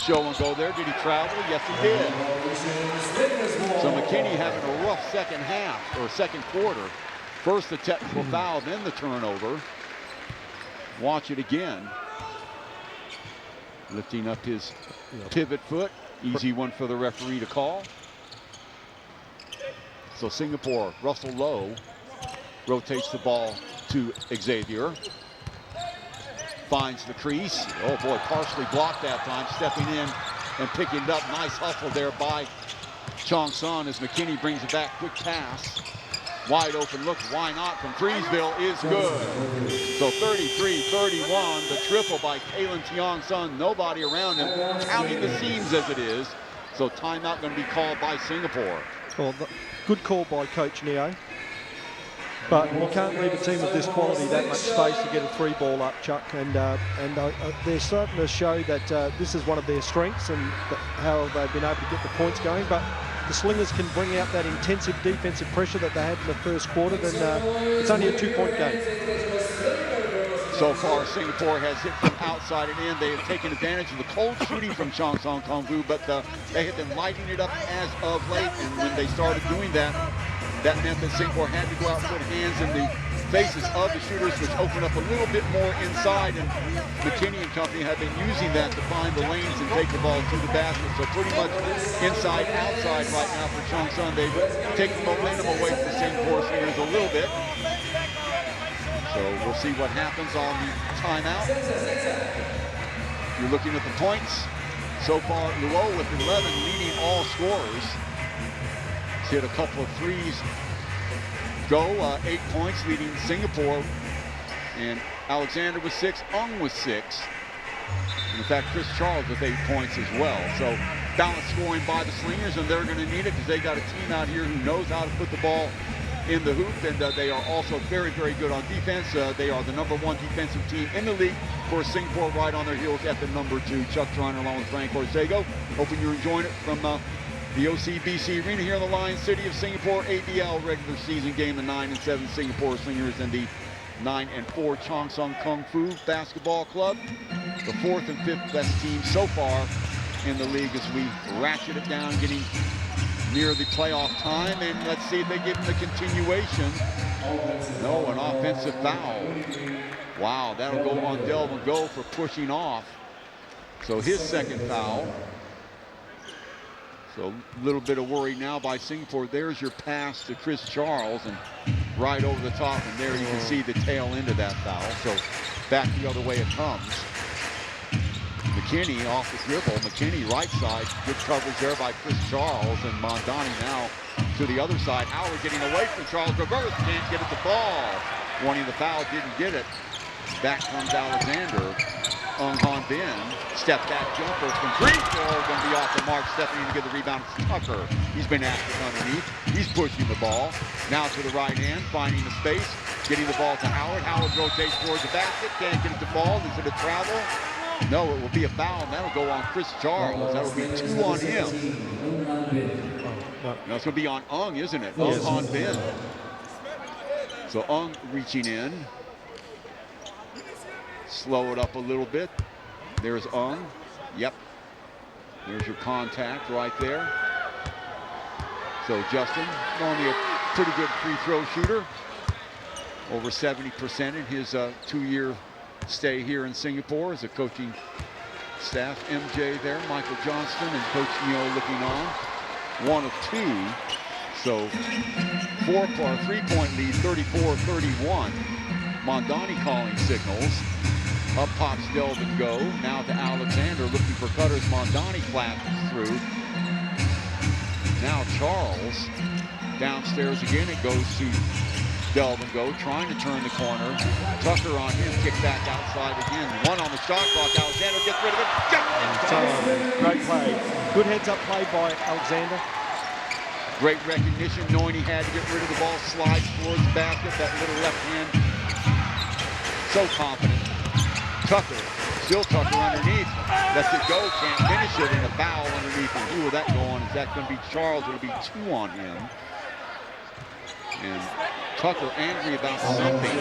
Speaker 1: Show and go there. Did he travel? Yes, he did. So McKinney having a rough second half, or second quarter. First the technical foul, then the turnover. Watch it again. Lifting up his pivot foot. Easy one for the referee to call. So Singapore, Russell Lowe rotates the ball to Xavier. Finds the crease. Oh boy, partially blocked that time. Stepping in and picking it up. Nice hustle there by Chong Sun as McKinney brings it back. Quick pass. Wide open look. Why not from Freesville is good. So 33-31. The triple by Kalen Tiong Sun. Nobody around him. Counting the seams as it is. So timeout going to be called by Singapore.
Speaker 2: Well, good call by Coach Neo. But you can't leave a team of this quality that much space to get a 3-ball up, Chuck. And they're starting to show that this is one of their strengths and how they've been able to get the points going. But the Slingers can bring out that intensive defensive pressure that they had in the first quarter, then it's only a 2-point game.
Speaker 1: So far, Singapore has hit from outside and in. They have taken advantage of the cold shooting from Chong Song Kung Fu, but they have been lighting it up as of late. And when they started doing that, that meant that Singapore had to go out and put hands in the faces of the shooters, which opened up a little bit more inside. And McKinney and company have been using that to find the lanes and take the ball to the basket. So pretty much inside, outside right now for Chong Sun. They've taken momentum away from the Singapore Slingers a little bit. So we'll see what happens on the timeout. You're looking at the points. So far, Luo with 11 leading all scorers. He's hit a couple of threes. Go, 8 points leading Singapore. And Alexander with 6, Ung with 6. And in fact, Chris Charles with 8 points as well. So balanced scoring by the Slingers, and they're going to need it because they got a team out here who knows how to put the ball in the hoop, and they are also very, very good on defense. They are the #1 defensive team in the league. Of course, Singapore right on their heels at the #2. Chuck Triner along with Frank Orsego. Hoping you're enjoying it from the OCBC Arena here in the Lion City of Singapore. ABL regular season game, the 9-7 Singapore Slingers and the 9-4 Chong Kung Fu Basketball Club. The 4th and 5th best teams so far in the league as we ratchet it down, getting near the playoff time, and let's see if they give them the continuation. No, an offensive foul. Wow, that'll go on Delvin Go for pushing off. So his second foul. So a little bit of worry now by Singapore. There's your pass to Chris Charles, and right over the top, and there you can see the tail end of that foul. So back the other way it comes. McKinney off the dribble. McKinney right side. Good coverage there by Chris Charles, and Mondani now to the other side. Howard getting away from Charles. Reverse, can't get at the ball. Wanting the foul, didn't get it. Back comes Alexander. Ung Han Bin. Step back jumper from free throw. Going to be off the mark. Stepping in to get the rebound. It's Tucker. He's been active underneath. He's pushing the ball. Now to the right hand, finding the space. Getting the ball to Howard. Howard rotates towards the basket. Can't get it to fall. Is it a travel? No, it will be a foul, and that'll go on Chris Charles. That'll be 2 on him. No, it's going to be on Ung, isn't it? Ung Han Bin. So Ung reaching in. Slow it up a little bit. There's Ung. Yep. There's your contact right there. So Justin, normally a pretty good free throw shooter. Over 70% in his 2-year stay here in Singapore as a coaching staff. MJ there, Michael Johnston, and Coach Neo looking on. 1 of 2. So 3-point lead, 34-31. Mondani calling signals. Up pops Delvin Go. Now to Alexander looking for cutters. Mondani flashes through. Now Charles. Downstairs again. It goes to Delvin Go, trying to turn the corner. Tucker on him, kick back outside again. 1 on the shot clock. Alexander gets rid of it.
Speaker 2: Great play. Good heads-up play by Alexander.
Speaker 1: Great recognition, knowing he had to get rid of the ball. Slides towards the basket, that little left hand. So confident. Tucker, still Tucker underneath. Lets it go, can't finish it, and a foul underneath. And who will that go on? Is that going to be Charles? It'll be 2 on him. And Tucker angry about something.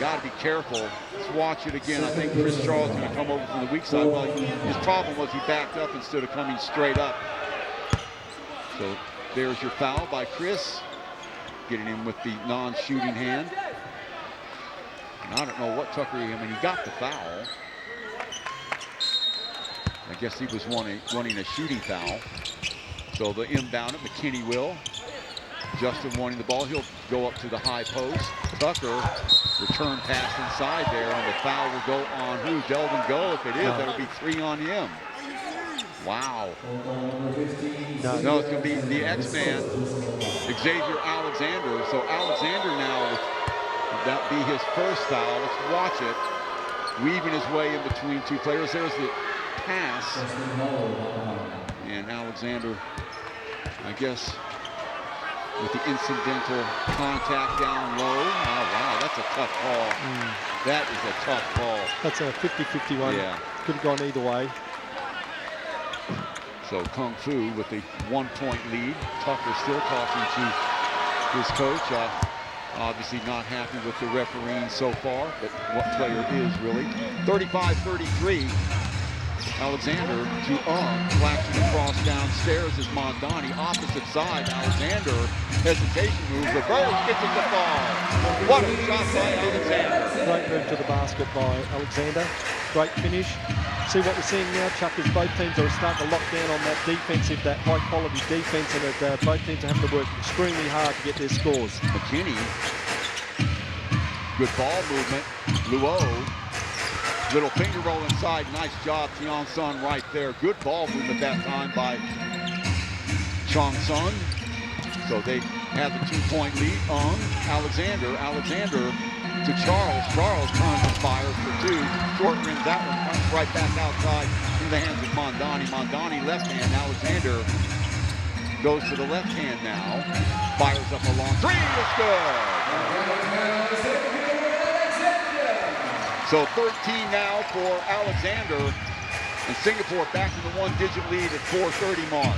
Speaker 1: Got to be careful. Let's watch it again. I think Chris Charles is going to come over from the weak side. Well, his problem was he backed up instead of coming straight up. So there's your foul by Chris. Getting him with the non-shooting hand. And I don't know what Tucker, he got the foul. I guess he was running a shooting foul. So the inbound it, McKinney will. Justin wanting the ball. He'll go up to the high post. Tucker, return pass inside there, and the foul will go on who? Delvin Go. If it is, that'll be 3 on him. Wow. No, it's going to be the X-Man, Xavier Alexander. So Alexander now, would that be his first foul? Let's watch it. Weaving his way in between 2 players. There's the pass. And Alexander, I guess, with the incidental contact down low. Oh, wow, that's a tough call. That is a tough call.
Speaker 2: That's a 50-51.
Speaker 1: Yeah.
Speaker 2: Could have gone either way.
Speaker 1: So Kung Fu with the 1-point lead. Tucker still talking to his coach. Obviously not happy with the refereeing so far, but what player is really. 35-33. Alexander to flashing across downstairs is Mondani. Opposite side, Alexander. Hesitation move, reverse, gets it to fall. What a shot by Alexander.
Speaker 2: Great move to the basket by Alexander. Great finish. See what we're seeing now, Chuck, is both teams are starting to lock down on that defensive, that high-quality defense, and both teams are having to work extremely hard to get their scores.
Speaker 1: McKinney, good ball movement. Luo Little finger roll inside. Nice job, Tian Sun right there. Good ball movement that time by Chong Sun. So they have the 2-point lead. Alexander to Charles. Charles turns and fires for 2. Short rims that one, punch right back outside in the hands of Mondani. Mondani left hand. Alexander goes to the left hand now. Fires up a long 3. It's good. So 13 now for Alexander, and Singapore back to the 1-digit lead at 4:30 mark.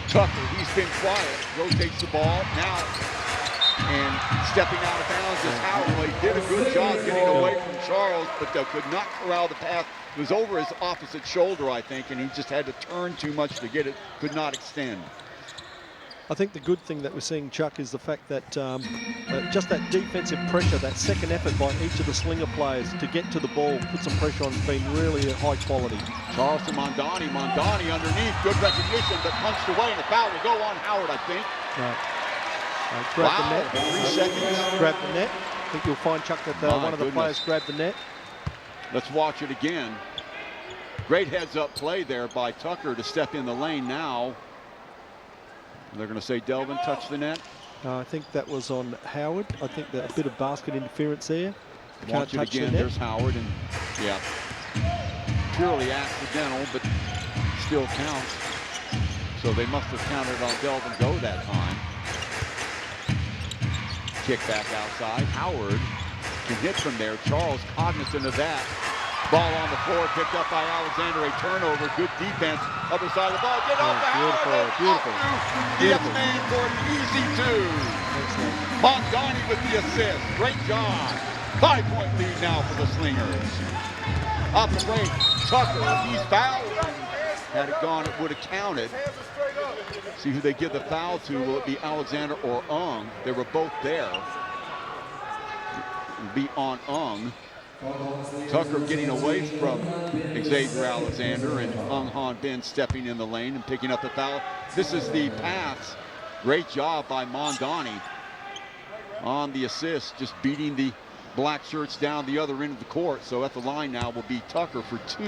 Speaker 1: Tucker, he's been quiet, rotates the ball now, and stepping out of bounds is Howard. He did a good job getting away from Charles, but could not corral the pass. It was over his opposite shoulder, I think, and he just had to turn too much to get it, could not extend.
Speaker 2: I think the good thing that we're seeing, Chuck, is the fact that just that defensive pressure, that second effort by each of the Slinger players to get to the ball, put some pressure on, has been really high quality.
Speaker 1: Charles to Mondani. Mondani underneath, good recognition, but punched away, and the foul will go on Howard, I think.
Speaker 2: Grab the net.
Speaker 1: 3 seconds.
Speaker 2: Grab the net. I think you'll find, Chuck, that one of the players grabbed the net.
Speaker 1: Let's watch it again. Great heads-up play there by Tucker to step in the lane now. They're going to say Delvin touched the net.
Speaker 2: I think that was on Howard. I think that a bit of basket interference there.
Speaker 1: Watch it again. There's Howard, and yeah, purely accidental, but still counts. So they must have counted on Delvin Go that time. Kick back outside. Howard can hit from there. Charles cognizant of that. Ball on the floor, picked up by Alexander, a turnover, good defense, other side of the ball, get off the
Speaker 2: Beautiful.
Speaker 1: Yes, man, for an easy 2. Mondani with the assist, great job. 5-point lead now for the Slingers. Off the break, Tucker, he's fouled. Had it gone, it would have counted. See who they give the foul to, will it be Alexander or Ung? They were both there. It would be on Ung. Tucker getting away from Xavier Alexander, and Ung Han Bin stepping in the lane and picking up the foul. This is the pass. Great job by Mondani on the assist, just beating the black shirts down the other end of the court. So at the line now will be Tucker for 2.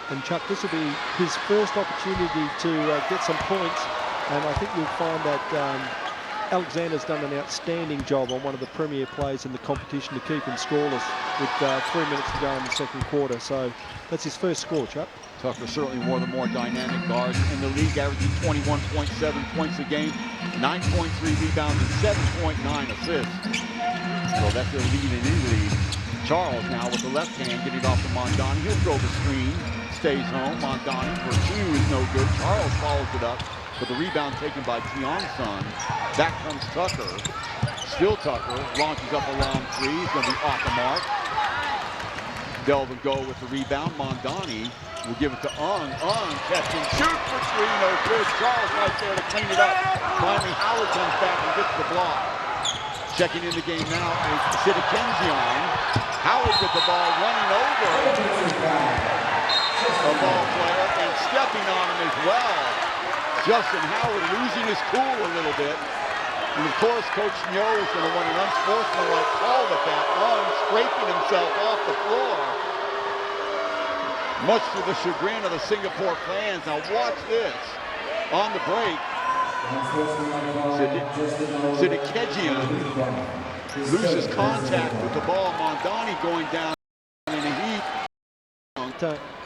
Speaker 2: And Chuck, this will be his first opportunity to get some points, and I think you'll find that Alexander's done an outstanding job on one of the premier players in the competition to keep him scoreless with 3 minutes to go in the second quarter. So that's his first score, Chuck.
Speaker 1: Tucker certainly one of the more dynamic guards in the league, averaging 21.7 points a game, 9.3 rebounds, and 7.9 assists. So that's their lead in league. Charles now with the left hand getting off to Mondani. He'll throw the screen, stays home. Mondani for 2 is no good. Charles follows it up. But the rebound taken by Tian Sun. Back comes Tucker. Still Tucker. Launches up a long 3. He's going to be off the mark. Delvin Go with the rebound. Mondani will give it to Ung. Ung catch and shoot for 3. No good. Charles right there to clean it up. Finally, Howard comes back and gets the block. Checking in the game now is Sidikenzion. Howard with the ball running over a ball player and stepping on him as well. Justin Howard losing his cool a little bit. And of course, Coach Nyo is going to want an unsportsmanlike call with that. Scraping himself off the floor. Much to the chagrin of the Singapore fans. Now watch this. On the break, Sidikedjian loses contact with the ball. Mondani going down in a heap.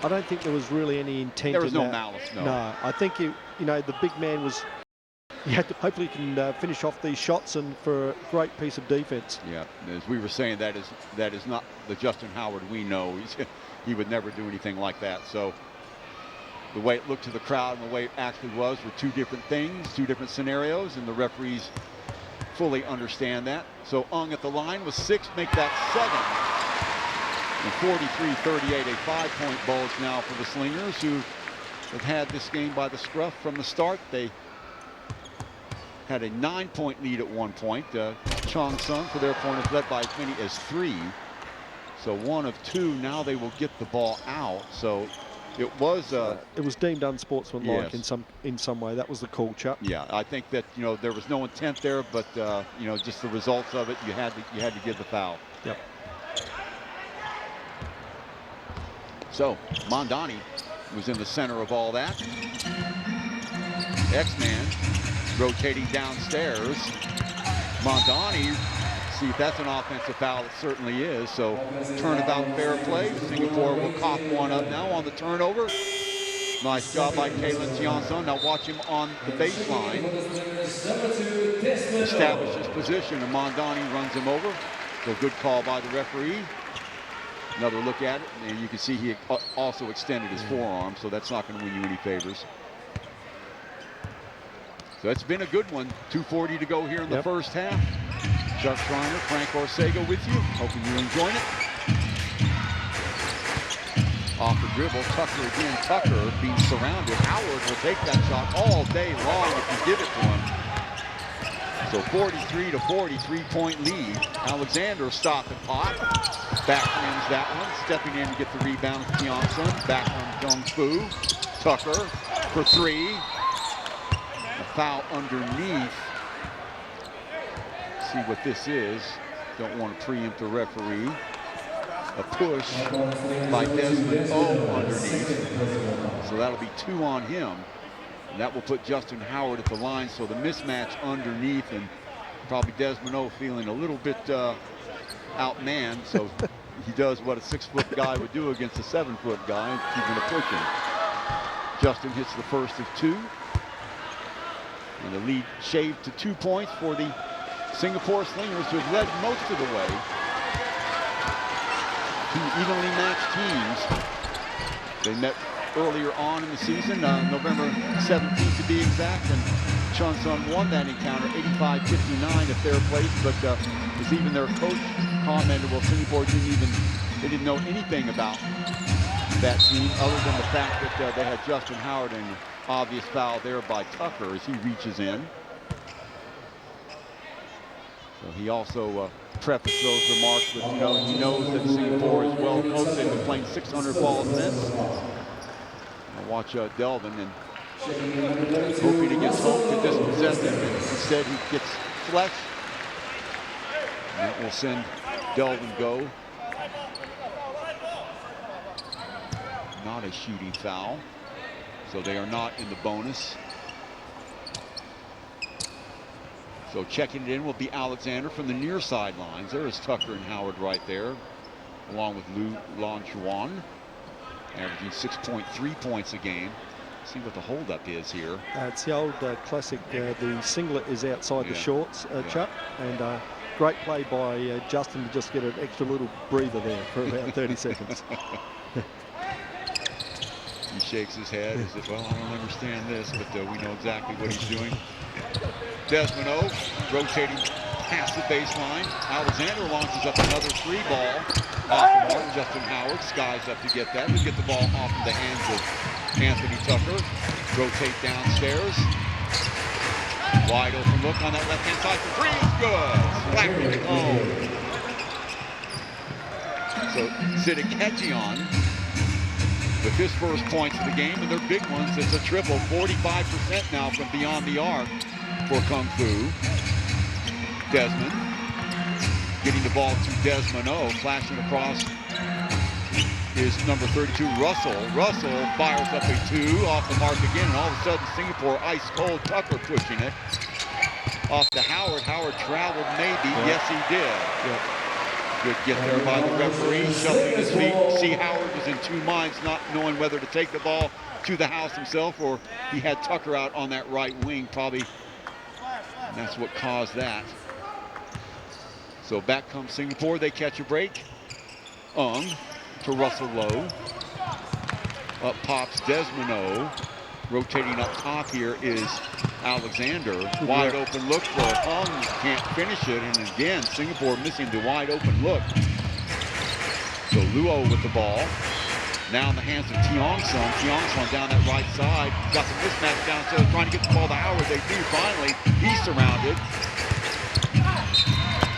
Speaker 2: I don't think there was really any intent.
Speaker 1: There was
Speaker 2: in
Speaker 1: no
Speaker 2: that.
Speaker 1: malice, no.
Speaker 2: No, I think the big man was. He had to hopefully can finish off these shots, and for a great piece of defense.
Speaker 1: Yeah, as we were saying, that is not the Justin Howard we know. He would never do anything like that. So the way it looked to the crowd and the way it actually was were 2 different things, 2 different scenarios, and the referees fully understand that. So Ung at the line with 6, make that 7. And 43-38, a 5-point bulge now for the Slingers, who have had this game by the scruff from the start. They had a 9-point lead at one point. Chong Sun, for their point, has led by as many as 3. So 1 of 2. Now they will get the ball out. So it was
Speaker 2: deemed unsportsmanlike
Speaker 1: yes.
Speaker 2: in some way. That was the call, Chuck.
Speaker 1: Yeah, I think that there was no intent there, but just the results of it, you had to give the foul.
Speaker 2: Yep.
Speaker 1: So Mondani was in the center of all that. X-Man rotating downstairs. Mondani, see if that's an offensive foul. It certainly is. So turnabout fair play. Singapore will cough one up now on the turnover. Nice job by Kalen Tianson. Now watch him on the baseline. Establishes position, and Mondani runs him over. So good call by the referee. Another look at it, and you can see he also extended his forearm, so that's not going to win you any favors. So it's been a good one. 2:40 to go here in the first half. Chuck Schreiner, Frank Orcega with you. Hoping you're enjoying it. Off the dribble, Tucker again. Tucker being surrounded. Howard will take that shot all day long if you give it to him. So 43 to 40, 3-point lead. Alexander stop and pop. Back wins that one. Stepping in to get the rebound, Tianson. Back on Kung Fu. Tucker for three. A foul underneath. See what this is. Don't want to preempt the referee. A push by Desmond O underneath. So that'll be 2 on him. And that will put Justin Howard at the line. So the mismatch underneath, and probably Desmond O feeling a little bit outmanned. So he does what a 6-foot guy would do against a 7-foot guy, and keeping it pushing. Justin hits the first of 2. And the lead shaved to 2 points for the Singapore Slingers, who have led most of the way. 2 evenly matched teams. They met earlier on in the season, November 17th to be exact, and Chun-Sun won that encounter 85-59 at their place, but as even their coach commented, well, Singapore didn't know anything about that team other than the fact that they had Justin Howard, and an obvious foul there by Tucker as he reaches in. So he also prefaced those remarks with, he knows that Singapore is well coached. They've been playing 600 ball since. Watch Delvin, and hoping he gets home to dispossess him, and instead he gets flesh. And that will send Delvin go. Not a shooting foul, so they are not in the bonus. So checking it in will be Alexander from the near sidelines. There is Tucker and Howard right there, along with Lu Lan Chuan, averaging 6.3 points a game. See what the holdup is here.
Speaker 2: It's the old classic, the singlet is outside the shorts, Chuck, and great play by Justin to just get an extra little breather there for about 30 seconds.
Speaker 1: He shakes his head as if, well, I don't understand this, but we know exactly what he's doing. Desmond O rotating past the baseline. Alexander launches up another 3 ball off the mark. Justin Howard skies up to get that. He'll get the ball off of the hands of Anthony Tucker. Rotate downstairs. Wide open look on that left-hand side for 3 is good. Slapping it home. So Siddiq with his first points of the game, and they're big ones. It's a triple, 45% now from beyond the arc for Kung Fu. Desmond getting the ball to Desmond O, flashing across is number 32, Russell. Russell fires up a 2 off the mark again, and all of a sudden Singapore ice cold. Tucker pushing it off to Howard. Howard traveled maybe. Yes, he did. Good get there by the referee, shuffling his feet. See, Howard was in 2 minds, not knowing whether to take the ball to the house himself, or he had Tucker out on that right wing, probably. And that's what caused that. So back comes Singapore. They catch a break. To Russell Lowe. Up pops Desmond O. Rotating up top here is Alexander. Wide open look for can't finish it, and again Singapore missing the wide open look. So Luo with the ball. Now in the hands of Tiongson. Tiongson down that right side. Got the mismatch down, so trying to get the ball to Howard. They do finally. He's surrounded.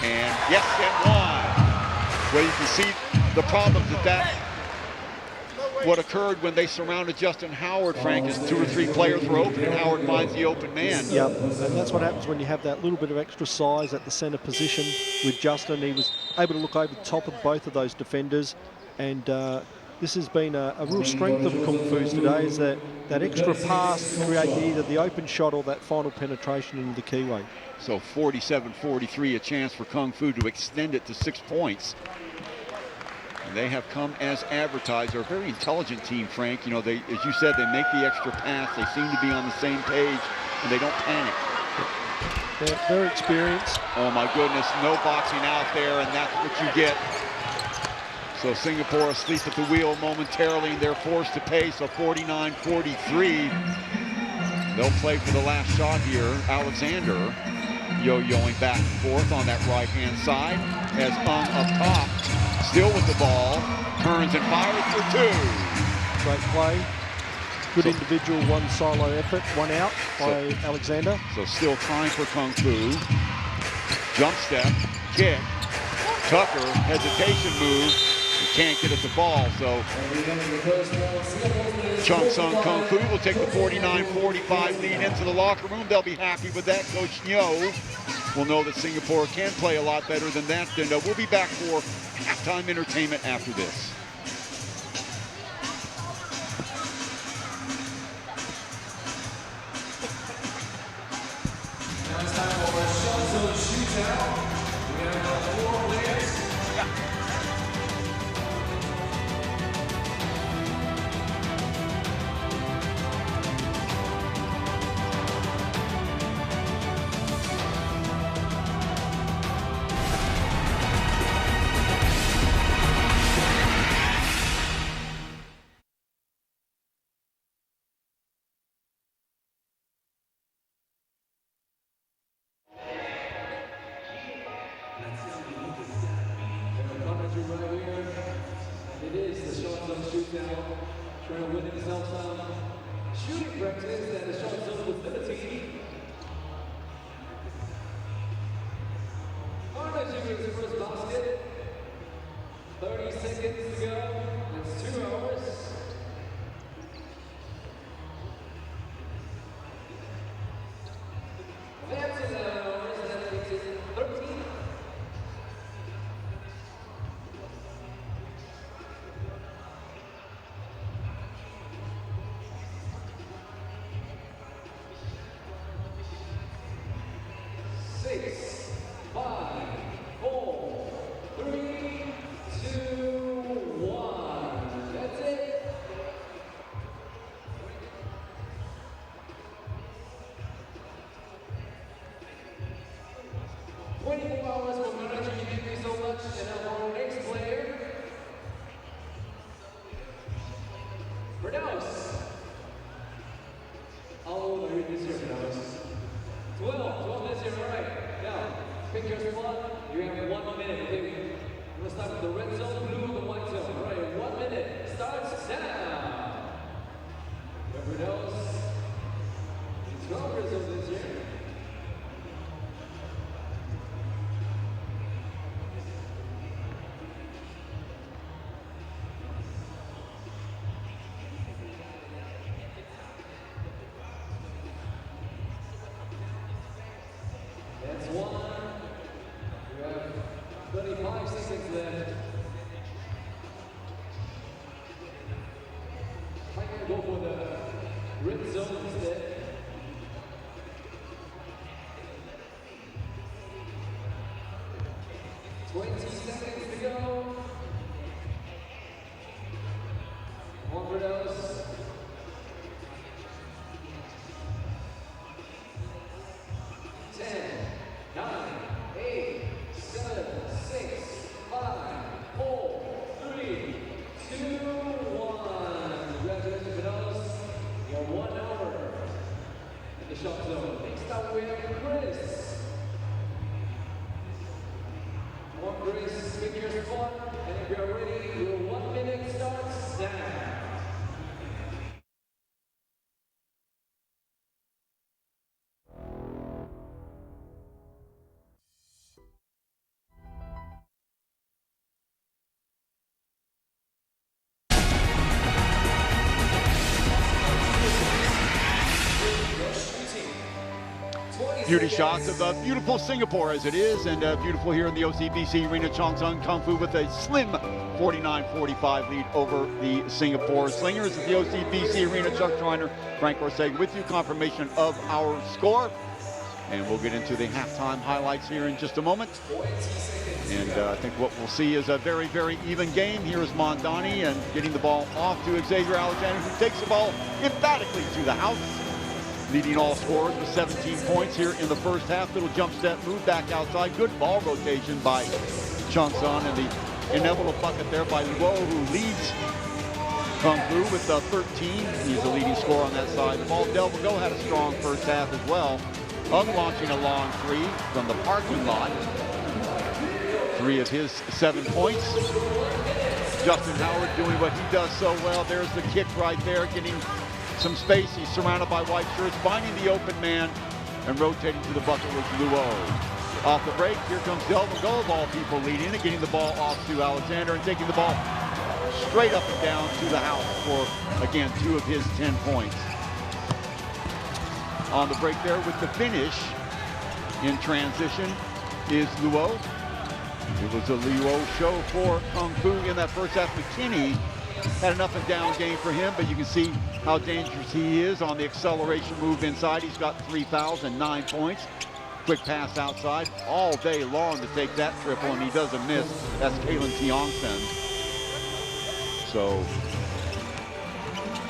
Speaker 1: And yes, and one. Well, you can see the problems what occurred when they surrounded Justin Howard, Frank, is 2 or 3 players were open, and Howard finds the open man.
Speaker 2: Yep, and that's what happens when you have that little bit of extra size at the center position with Justin. He was able to look over the top of both of those defenders and this has been a real strength of Kung Fu's today, is that extra pass to create either the open shot or that final penetration into the keyway.
Speaker 1: So 47-43, a chance for Kung Fu to extend it to 6 points. And they have come as advertised. They're a very intelligent team, Frank. You know, they, as you said, they make the extra pass. They seem to be on the same page, and they don't panic.
Speaker 2: They're very experienced.
Speaker 1: Oh my goodness, no boxing out there, and that's what you get. So Singapore asleep at the wheel momentarily, and they're forced to pay, so 49-43. They'll play for the last shot here. Alexander yo-yoing back and forth on that right-hand side as Ung up top, still with the ball, turns and fires for 2.
Speaker 2: Great play. Good individual, one solo effort, one out by Alexander.
Speaker 1: So still trying for Kung Fu. Jump step, kick. Tucker, hesitation move. He can't get at the ball, so Chong Kung Fu will take the 49-45 lead into the locker room. They'll be happy with that. Coach Nyo will know that Singapore can play a lot better than that. And we'll be back for halftime entertainment after this.
Speaker 7: Now it's time for a shot zone shootout. We have 4 players. It is the shot zone shootout. Trying to win himself some shooting practice at the shot zone facility. Arnold shooting his first basket. 30 seconds to go. That's 2 hours. That's 11 hours. That makes it 13. Pick your spot. You have 1 minute. Okay, we'll start with the red zone, blue, and the white zone. All right, 1 minute starts now. Whoever knows, it's Congress of this year. That's 1. 35 seconds left. I'm going to go for the red zone instead. Seconds to go. One for those. 10, 9, 8, 7, 6, 5, 4, 3, 2, 1. Congratulations to those. You have 1 hour in the shot zone. Next up we have Chris. Come on, Chris, pick your spot. And if you're ready, your 1 minute starts now.
Speaker 1: Beauty shots of beautiful Singapore as it is, and beautiful here in the OCBC Arena. Chong Kung Fu with a slim 49-45 lead over the Singapore Slingers. At the OCBC Arena, Chuck Schreiner, Frank Orsay with you. Confirmation of our score. And we'll get into the halftime highlights here in just a moment. And I think what we'll see is a very, very even game. Here is Mondani and getting the ball off to Xavier Alexander, who takes the ball emphatically to the house, leading all scorers with 17 points here in the first half. Little jump step, move back outside. Good ball rotation by Chong and the inevitable bucket there by Luo, who leads Kung Fu with 13. He's the leading scorer on that side. The ball, Delvaux had a strong first half as well. Launching a long three from the parking lot. 3 of his 7 points. Justin Howard doing what he does so well. There's the kick right there, getting some space. He's surrounded by white shirts, finding the open man, and rotating to the bucket with Luo. Off the break, here comes Delvaux, of all people, leading it, getting the ball off to Alexander and taking the ball straight up and down to the house for, again, 2 of his 10 points. On the break there with the finish in transition is Luo. It was a Luo show for Kung Fu in that first half. McKinney had an up and down game for him, but you can see how dangerous he is on the acceleration move inside. He's got 3 fouls and 9 points. Quick pass outside all day long to take that triple, and he doesn't miss. That's Kalen Tiongson. So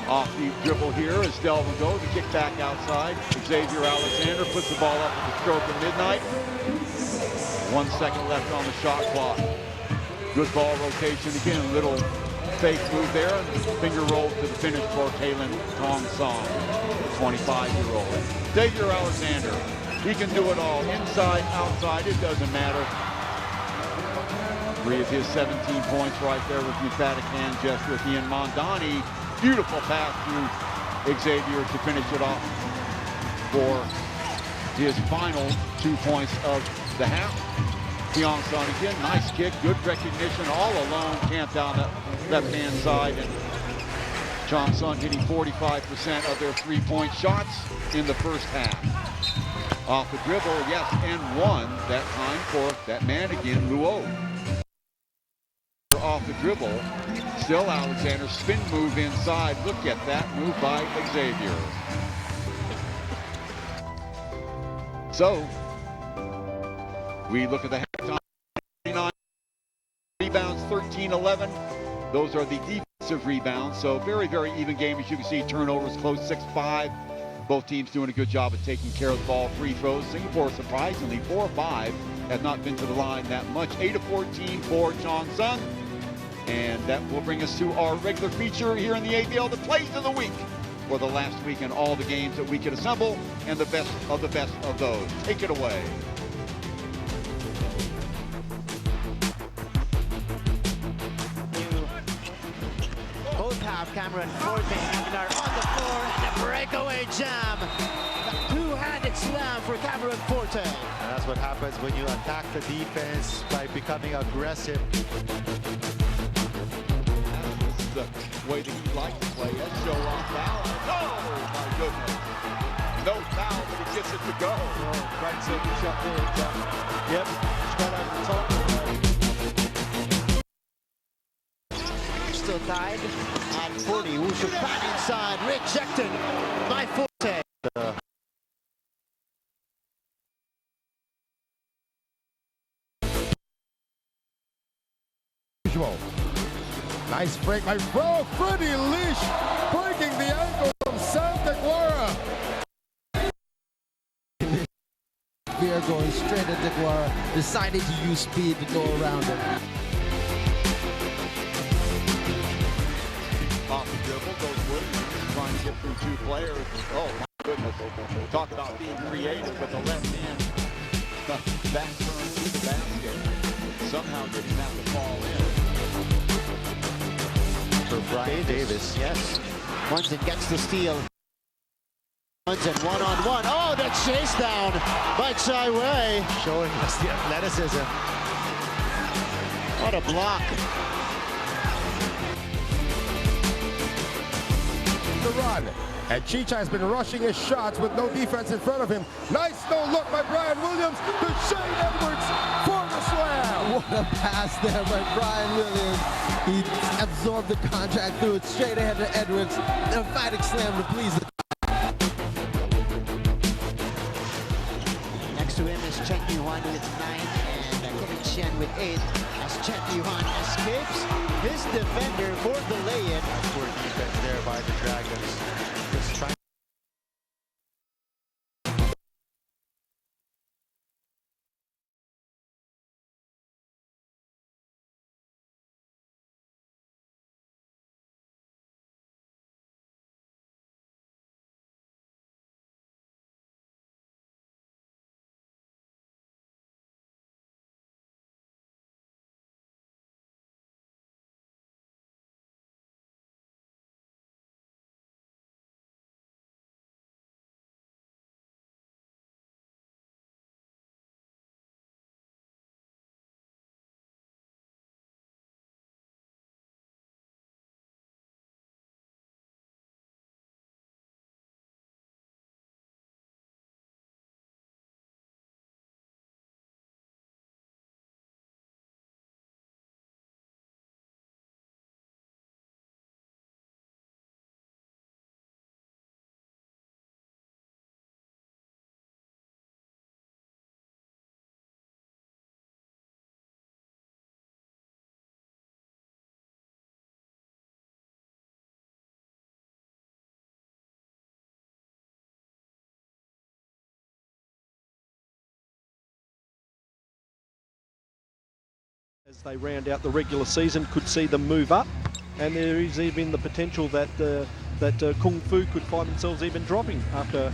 Speaker 1: off the dribble here is Delvaux, the kick back outside. Xavier Alexander puts the ball up at the stroke of midnight. 1 second left on the shot clock. Good ball rotation again, little fake move there, and finger roll to the finish for Kalen Tong-song, the 25-year-old. Xavier Alexander, he can do it all, inside, outside, it doesn't matter. 3 of his 17 points right there with the emphatic hand gesture with Ian Mondani. Beautiful pass through Xavier to finish it off for his final 2 points of the half. Tiongson again, nice kick, good recognition, all alone, camped down the left-hand side, and Chong hitting 45% of their 3-point shots in the first half. Off the dribble, yes, and 1 that time for that man again, Luo. Off the dribble, still Alexander, spin move inside. Look at that move by Xavier. So, we look at the halftime, 29 rebounds, 13-11. Those are the defensive rebounds. So very, very even game. As you can see, turnovers close 6-5. Both teams doing a good job of taking care of the ball. Free throws. Singapore, surprisingly, 4-5. Have not been to the line that much. 8-14 for Chong. And that will bring us to our regular feature here in the ABL, the plays of the week for the last week and all the games that we could assemble, and the best of those. Take it away.
Speaker 8: Both have Cameron Forte and are on the floor, and a breakaway jam. Two-handed slam for Cameron Forte.
Speaker 9: And that's what happens when you attack the defense by becoming aggressive.
Speaker 1: The way that he likes to play. That show on foul. Oh, my goodness. No foul, but he gets it to go.
Speaker 2: Oh, great second shot there. Yep, straight over the top.
Speaker 8: Still tied at 40. Who should back inside? Rejected by Forte.
Speaker 10: Nice break by Freddie Leash, breaking the ankle from Santa Clara.
Speaker 11: Fear going straight at Guara, decided to use speed to go around it.
Speaker 1: Off the dribble goes Williams, trying to get through 2 players. Oh my goodness. Talk about being creative with the left hand. Back turn to the basket. Somehow getting that to fall in.
Speaker 8: For Brian Davis, yes. Munson gets the steal. Munson one-on-one. Oh, the chase down by Chai Wei.
Speaker 9: Showing us the athleticism.
Speaker 8: What a block.
Speaker 10: The run. And Chicha has been rushing his shots with no defense in front of him. Nice no look by Brian Williams to Shane Edwards for slam.
Speaker 11: What a pass there by Brian Williams. He absorbed the contact, threw it straight ahead to Edwards. An emphatic slam to please the
Speaker 8: Next to him is Chen Yuan with 9 and Kevin Chen with 8 as Chen Yuan escapes his defender for the lay-in.
Speaker 9: Poor defense there by the Dragons. Just trying.
Speaker 2: As they round out the regular season, could see them move up, and there is even the potential that Kung Fu could find themselves even dropping after,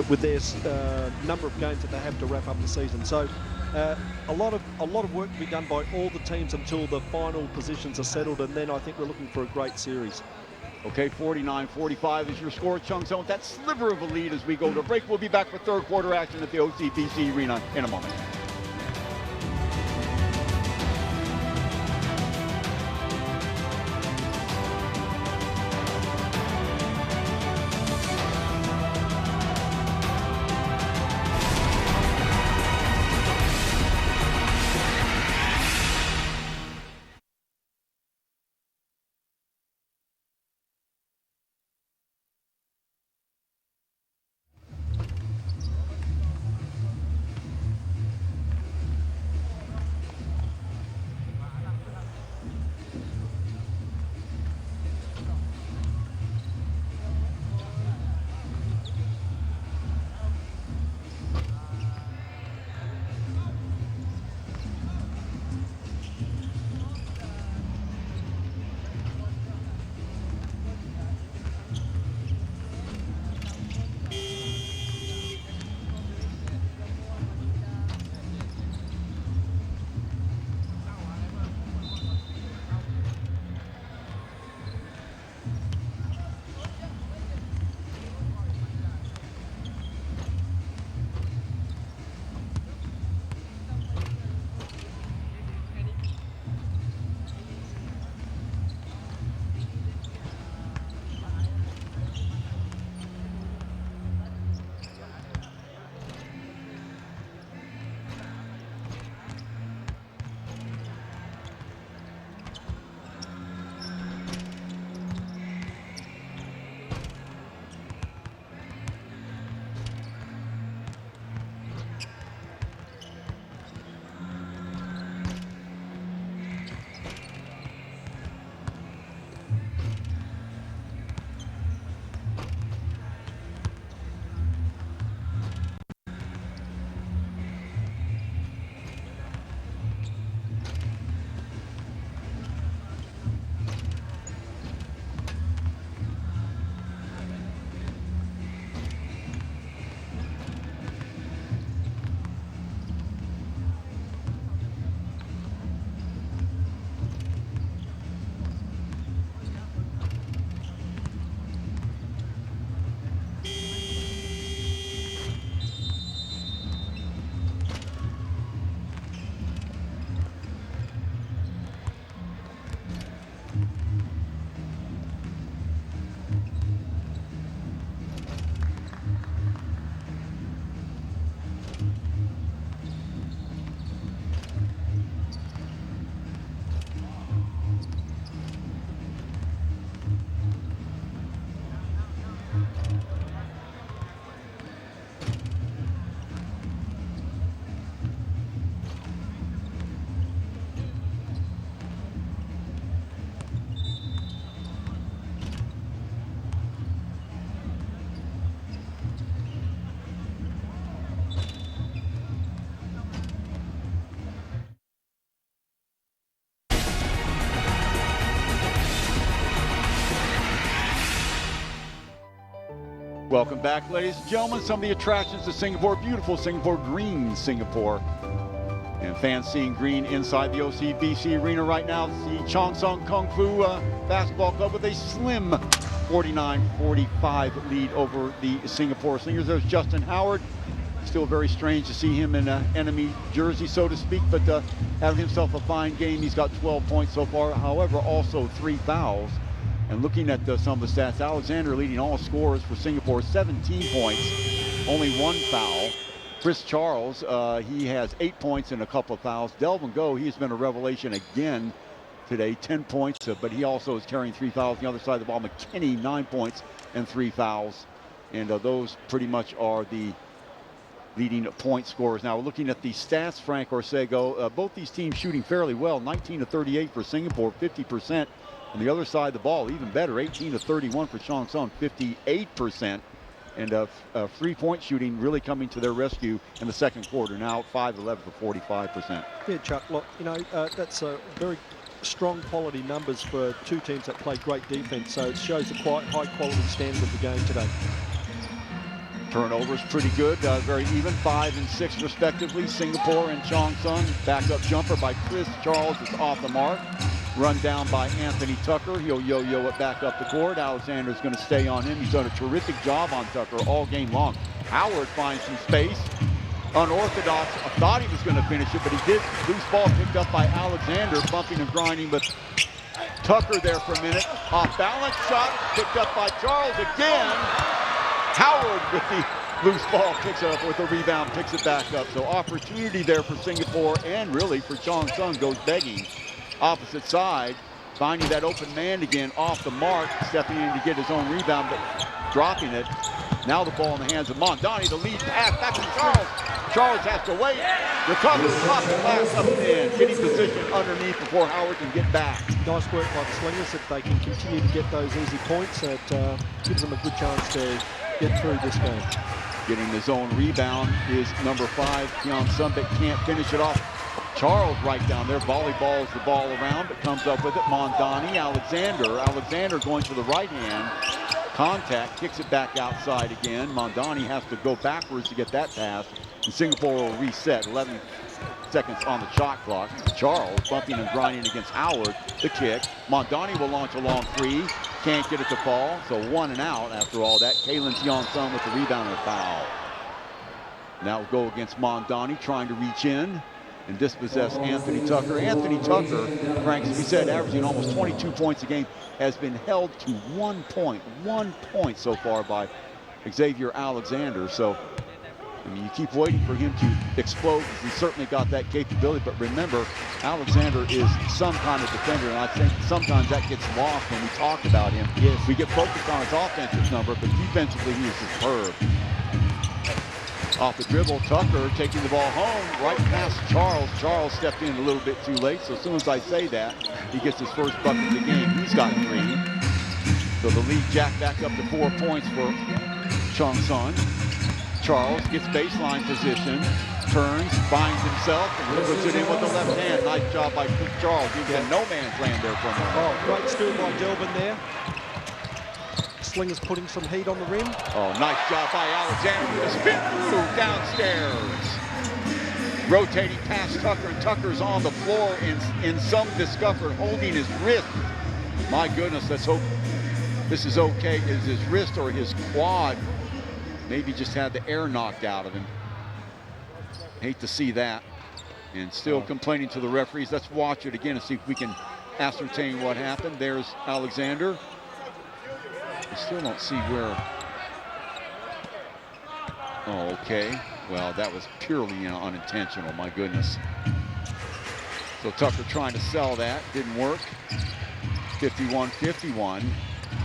Speaker 2: with their number of games that they have to wrap up the season. So a lot of work to be done by all the teams until the final positions are settled, and then I think we're looking for a great series.
Speaker 1: Okay, 49-45 is your score, Chong Sung. That sliver of a lead as we go to break. We'll be back for third quarter action at the OCBC Arena in a moment. Welcome back, ladies and gentlemen. Some of the attractions of Singapore, beautiful Singapore, green Singapore. And fans seeing green inside the OCBC Arena right now. The Chong Kung Fu Basketball Club with a slim 49-45 lead over the Singapore Slingers. There's Justin Howard. Still very strange to see him in an enemy jersey, so to speak, but having himself a fine game. He's got 12 points so far, however, also 3 fouls. And looking at some of the stats, Alexander leading all scorers for Singapore, 17 points, only 1 foul. Chris Charles, he has 8 points and a couple of fouls. Delvin Go, he's been a revelation again today, 10 points, but he also is carrying 3 fouls on the other side of the ball. McKinney, 9 points and 3 fouls. And those pretty much are the leading point scorers. Now, looking at the stats, Frank Orsego, both these teams shooting fairly well, 19-38 for Singapore, 50%. On the other side of the ball, even better, 18-31 for Chong Sung, 58%. And three-point shooting really coming to their rescue in the second quarter, now 5-11 for 45%.
Speaker 2: Yeah, Chuck, look, you know, that's a very strong quality numbers for two teams that play great defense, so it shows the quite high quality standard of the game today.
Speaker 1: Turnovers pretty good, very even, 5 and 6 respectively. Singapore and Chong Sung. Backup jumper by Chris Charles is off the mark. Run down by Anthony Tucker. He'll yo-yo it back up the court. Alexander's going to stay on him. He's done a terrific job on Tucker all game long. Howard finds some space. Unorthodox. I thought he was going to finish it, but he did. Loose ball picked up by Alexander, bumping and grinding with Tucker there for a minute. Off balance shot picked up by Charles again. Howard with the loose ball picks it up with a rebound, picks it back up. So opportunity there for Singapore and really for Chong Sung, goes begging. Opposite side, finding that open man again off the mark, stepping in to get his own rebound, but dropping it. Now the ball in the hands of Mondani, the lead pass back to Charles. Charles has to wait, recovers, drops the pass up and in, getting position underneath before Howard can get back.
Speaker 2: Nice work by the Slingers. If they can continue to get those easy points, it gives them a good chance to get through this game.
Speaker 1: Getting his own rebound is number 5, Tian Sun, but can't finish it off. Charles right down there, volleyballs the ball around, but comes up with it. Mondani, Alexander going to the right hand. Contact, kicks it back outside again. Mondani has to go backwards to get that pass. And Singapore will reset, 11 seconds on the shot clock. Charles bumping and grinding against Howard, the kick. Mondani will launch a long 3, can't get it to fall, so 1 and out after all that. Kalen Tian-Sun with the rebound and a foul. Now we'll go against Mondani, trying to reach in and dispossess Anthony Tucker. Anthony Tucker, Frank, as we said, averaging almost 22 points a game, has been held to 1 point so far by Xavier Alexander. So, I mean, you keep waiting for him to explode, because he's certainly got that capability. But remember, Alexander is some kind of defender, and I think sometimes that gets lost when we talk about him. Yes. We get focused on his offensive number, but defensively he is superb. Off the dribble, Tucker taking the ball home, right past Charles. Charles stepped in a little bit too late, so as soon as I say that, he gets his first bucket of the game. He's got 3. So the lead jacked back up to 4 points for Chong Sung. Charles gets baseline position, turns, finds himself, and puts it in with the left hand. Nice job by Charles. He had no man's land there for him.
Speaker 2: Oh, great steal by Delvin there. Slingers putting some heat on the rim.
Speaker 1: Oh, nice job by Alexander with a spin through downstairs. Rotating past Tucker, and Tucker's on the floor in some discomfort, holding his wrist. My goodness, let's hope this is okay. Is his wrist or his quad? Maybe just had the air knocked out of him. Hate to see that. And still complaining to the referees. Let's watch it again and see if we can ascertain what happened. There's Alexander. I still don't see where. Oh, okay. Well, that was purely unintentional, my goodness. So Tucker trying to sell that, didn't work. 51-51.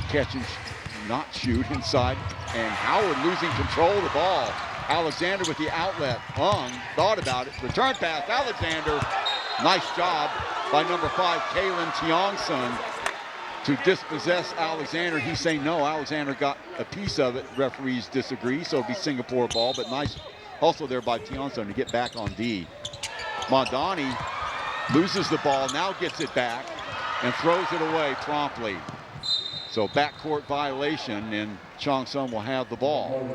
Speaker 1: Catch and not shoot inside. And Howard losing control of the ball. Alexander with the outlet. Hung, thought about it. Return pass, Alexander. Nice job by number 5, Kalen Tian-Sun, to dispossess Alexander. He's saying no, Alexander got a piece of it. Referees disagree, so it'll be Singapore ball, but nice also there by Tian-Sun to get back on D. Mondani loses the ball, now gets it back and throws it away promptly. So backcourt violation, and Chong Sun will have the ball.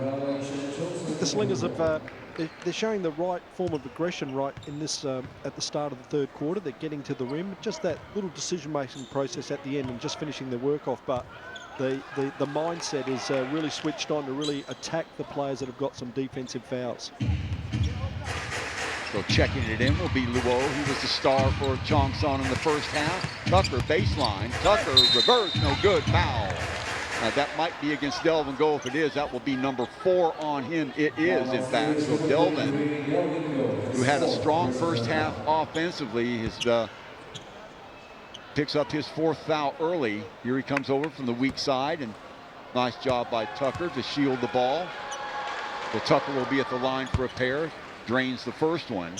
Speaker 2: The Slingers have, they're showing the right form of aggression right in this at the start of the third quarter. They're getting to the rim, just that little decision-making process at the end and just finishing their work off. But the mindset is really switched on to really attack the players that have got some defensive fouls.
Speaker 1: So checking it in will be Luo. He was the star for Chong Sun in the first half. Tucker baseline. Tucker reverse, no good, foul. That might be against Delvin Go. If it is, that will be number 4 on him. It is, in fact. So Delvin, who had a strong first half offensively, picks up his 4th foul early. Here he comes over from the weak side, and nice job by Tucker to shield the ball. So Tucker will be at the line for a pair. Drains the first one.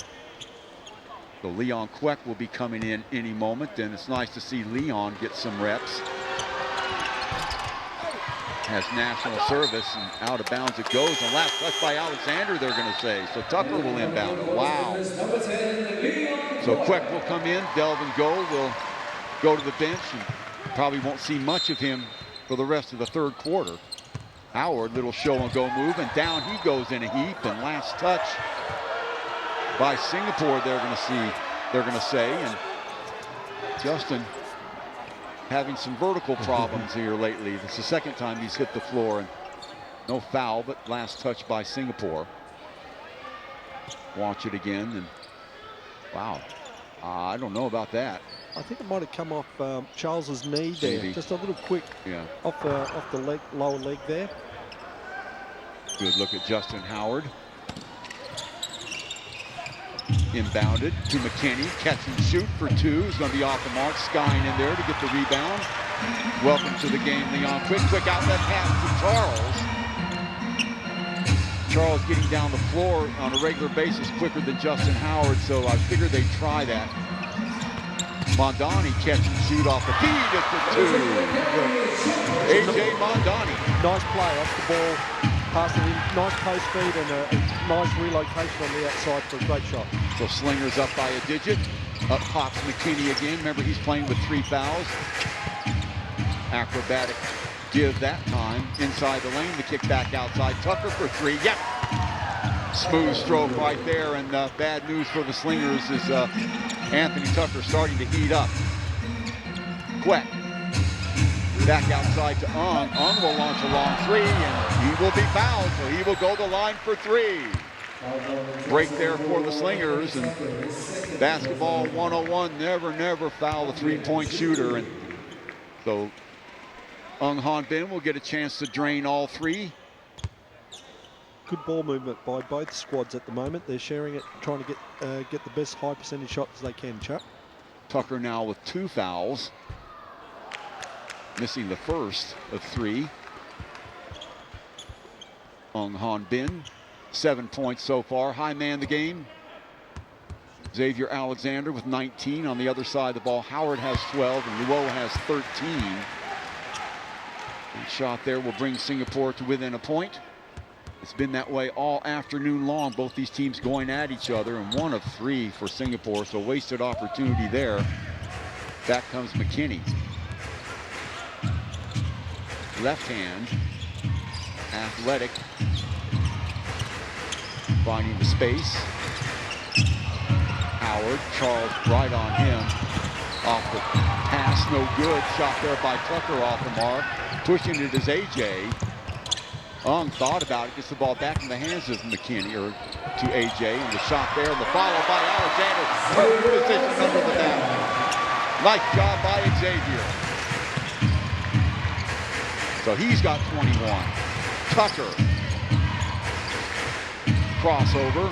Speaker 1: So Leon Queck will be coming in any moment, and it's nice to see Leon get some reps. Has national service, and out of bounds it goes. And last touch by Alexander, they're going to say. So Tucker will inbound it. Wow. So Queck will come in. Delvin Go will go to the bench, and probably won't see much of him for the rest of the third quarter. Howard, little show and go move, and down he goes in a heap. And last touch by Singapore, they're going to say. And Justin having some vertical problems here lately. This is the second time he's hit the floor, and no foul, but last touch by Singapore. Watch it again, and wow, I don't know about that.
Speaker 2: I think it might have come off Charles's knee there.
Speaker 1: Maybe.
Speaker 2: Just a little quick off the leg, lower leg there.
Speaker 1: Good look at Justin Howard. Inbounded to McKinney, catch and shoot for 2. He's going to be off the mark. Skine in there to get the rebound. Welcome to the game, Leon. Quick outlet pass to Charles. Charles getting down the floor on a regular basis quicker than Justin Howard, so I figured they'd try that. Mondani catch and shoot off the feed at the 2. A.J. Mondani.
Speaker 2: Nice play off the ball. Passing in, nice post feed and a nice relocation on the outside for a great shot.
Speaker 1: So Slingers up by a digit. Up pops McKinney again. Remember, he's playing with 3 fouls. Acrobatic give that time. Inside the lane, the kick back outside. Tucker for 3. Yep. Smooth stroke right there. And bad news for the Slingers is Anthony Tucker starting to heat up. Queck. Back outside to Ung. Ung will launch a long 3, and he will be fouled, so he will go the line for 3. Break there for the Slingers, and basketball 101, never foul the 3-point shooter. And so Ung Han Bin will get a chance to drain all 3.
Speaker 2: Good ball movement by both squads at the moment. They're sharing it, trying to get the best high percentage shots they can, Chuck.
Speaker 1: Tucker now with 2 fouls. Missing the first of 3. Ung Han Bin, 7 points so far. High man the game. Xavier Alexander with 19 on the other side of the ball. Howard has 12 and Luo has 13. And shot there will bring Singapore to within a point. It's been that way all afternoon long. Both these teams going at each other, and 1 of 3 for Singapore, so wasted opportunity there. Back comes McKinney. Left hand, athletic, finding the space. Howard, Charles right on him. Off the pass, no good. Shot there by Tucker off the mark. Pushing it is AJ. Ung thought about it, gets the ball back in the hands of McKinney, or to AJ, and the shot there, and the follow by Alexander. Perfect position under the basket. Nice job by Xavier. So he's got 21. Tucker. Crossover.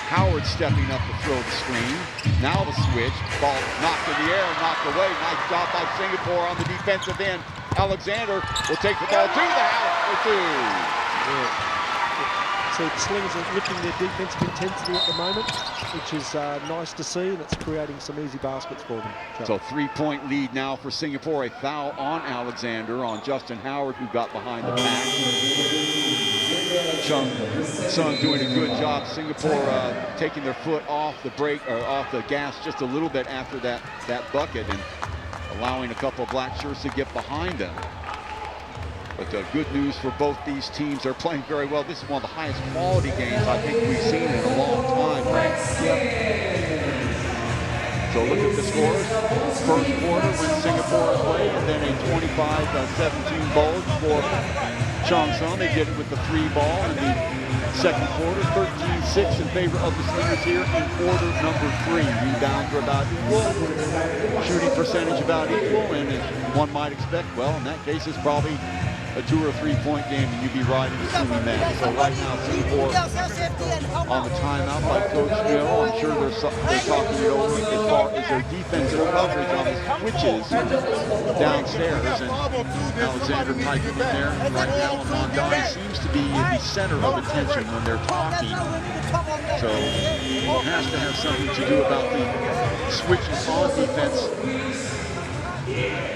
Speaker 1: Howard stepping up to throw the screen. Now the switch. Ball knocked in the air, knocked away. Nice job by Singapore on the defensive end. Alexander will take the ball to the house for 2.
Speaker 2: Yeah. So the Slingers are lifting their defensive intensity at the moment, which is nice to see, and it's creating some easy baskets for them.
Speaker 1: So 3-point lead now for Singapore. A foul on Alexander on Justin Howard, who got behind the back. Chong Sun doing a good job. Singapore taking their foot off the brake, or off the gas just a little bit after that bucket, and allowing a couple of black shirts to get behind them. But good news for both these teams. They're playing very well. This is one of the highest quality games I think we've seen in a long time, Frank. So look at the scores. First quarter when Singapore played, and then a 25-17 bulge for Chong. They did it with the 3 ball in the second quarter. 13-6 in favor of the Slingers here in quarter number 3. Rebounds are about equal. Shooting percentage about equal. And as one might expect, well, in that case, it's probably a 2 or 3 point game, and you'd be right in assuming that. So right now, Singapore on the timeout by Coach Neal. I'm sure they're talking it over as far as their defensive coverage on the switches downstairs. And Alexander piping in there right now. Mondani seems to be the center of attention when they're talking. So he has to have something to do about the switches on defense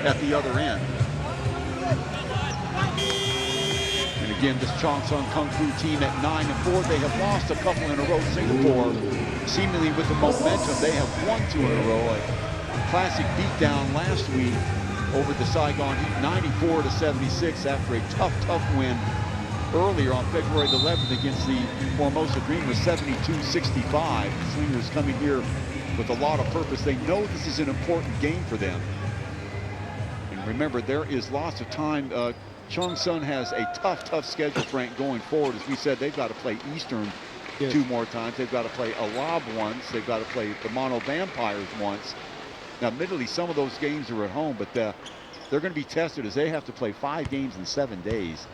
Speaker 1: at the other end. And again, this Chong Kung Fu team at 9-4, they have lost a couple in a row. Singapore, seemingly with the momentum, they have won 2 in a row. A classic beatdown last week over the Saigon Heat, 94-76 after a tough win earlier on February the 11th against the Formosa Dreamers, 72-65. Slingers coming here with a lot of purpose. They know this is an important game for them. And remember, there is lots of time. Chong Sun has a tough schedule, Frank, going forward. As we said, they've got to play Eastern 2 more times. They've got to play Alab once. They've got to play the Mono Vampires once. Now, admittedly, some of those games are at home, but they're going to be tested as they have to play 5 games in 7 days.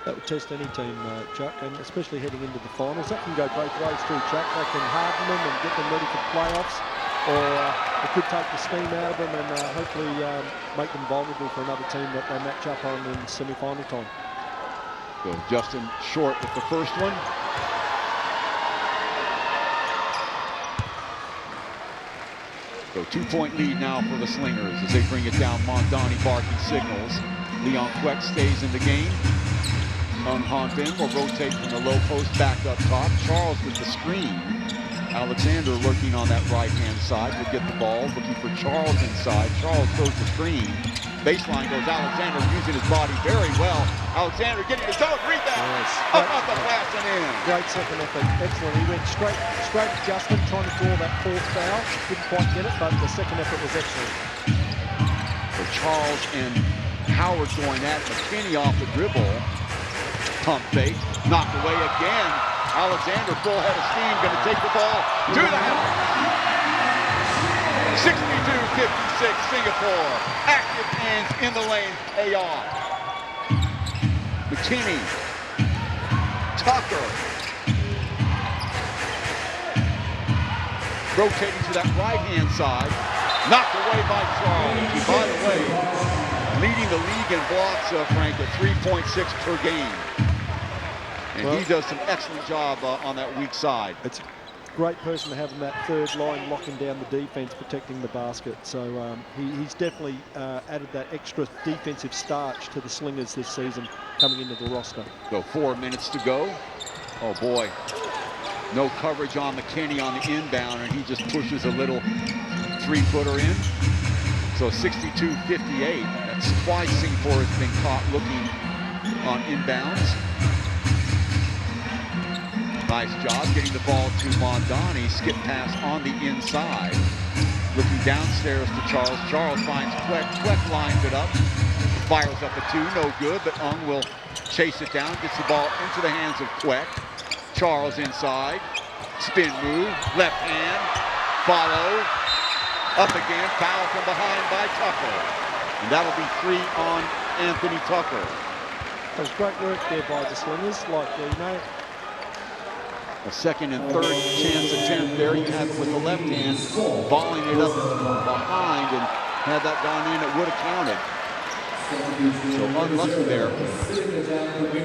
Speaker 2: That would test any team, Chuck, and especially heading into the finals. That can go both ways too, Chuck. They can harden them and get them ready for playoffs, or it could take the steam out of them and hopefully make them vulnerable for another team that they match up on in semi-final time.
Speaker 1: So Justin short with the first one. So 2-point lead now for the Slingers as they bring it down. Mondani Barkey signals. Leon Queck stays in the game. Han Bin will rotate from the low post back up top. Charles with the screen. Alexander lurking on that right-hand side will get the ball, looking for Charles inside. Charles throws the screen. Baseline goes Alexander, using his body very well. Alexander getting his own rebound.
Speaker 2: Yes.
Speaker 1: Up off the glass and in.
Speaker 2: Great second effort. Excellent. He went straight to Justin, trying to draw that 4th foul. Didn't quite get it, but the second effort was excellent.
Speaker 1: So Charles and Howard going at McKinney off the dribble. Pump fake, knocked away again. Alexander, full head of steam, going to take the ball to the house. 62-56, Singapore. Active hands in the lane, pay off. McKinney, Tucker. Rotating to that right-hand side. Knocked away by Charles. And by the way, leading the league in blocks, Frank, at 3.6 per game. And he does some excellent job on that weak side.
Speaker 2: It's a great person to have in that 3rd line, locking down the defense, protecting the basket. So he's definitely added that extra defensive starch to the Slingers this season coming into the roster.
Speaker 1: So 4 minutes to go. Oh boy, no coverage on McKinney on the inbound, and he just pushes a little 3-footer in. So 62-58. That's twice Singapore has been caught looking on inbounds. Nice job getting the ball to Mondani. Skip pass on the inside. Looking downstairs to Charles. Charles finds Queck. Queck lines it up. Fires up a 2. No good, but Ung will chase it down. Gets the ball into the hands of Queck. Charles inside. Spin move. Left hand. Follow. Up again. Foul from behind by Tucker. And that'll be 3 on Anthony Tucker.
Speaker 2: That was great work there by the Slingers.
Speaker 1: A second and third chance attempt there. You have it with the left hand, balling it up behind, and had that gone in, it would have counted. So unlucky there.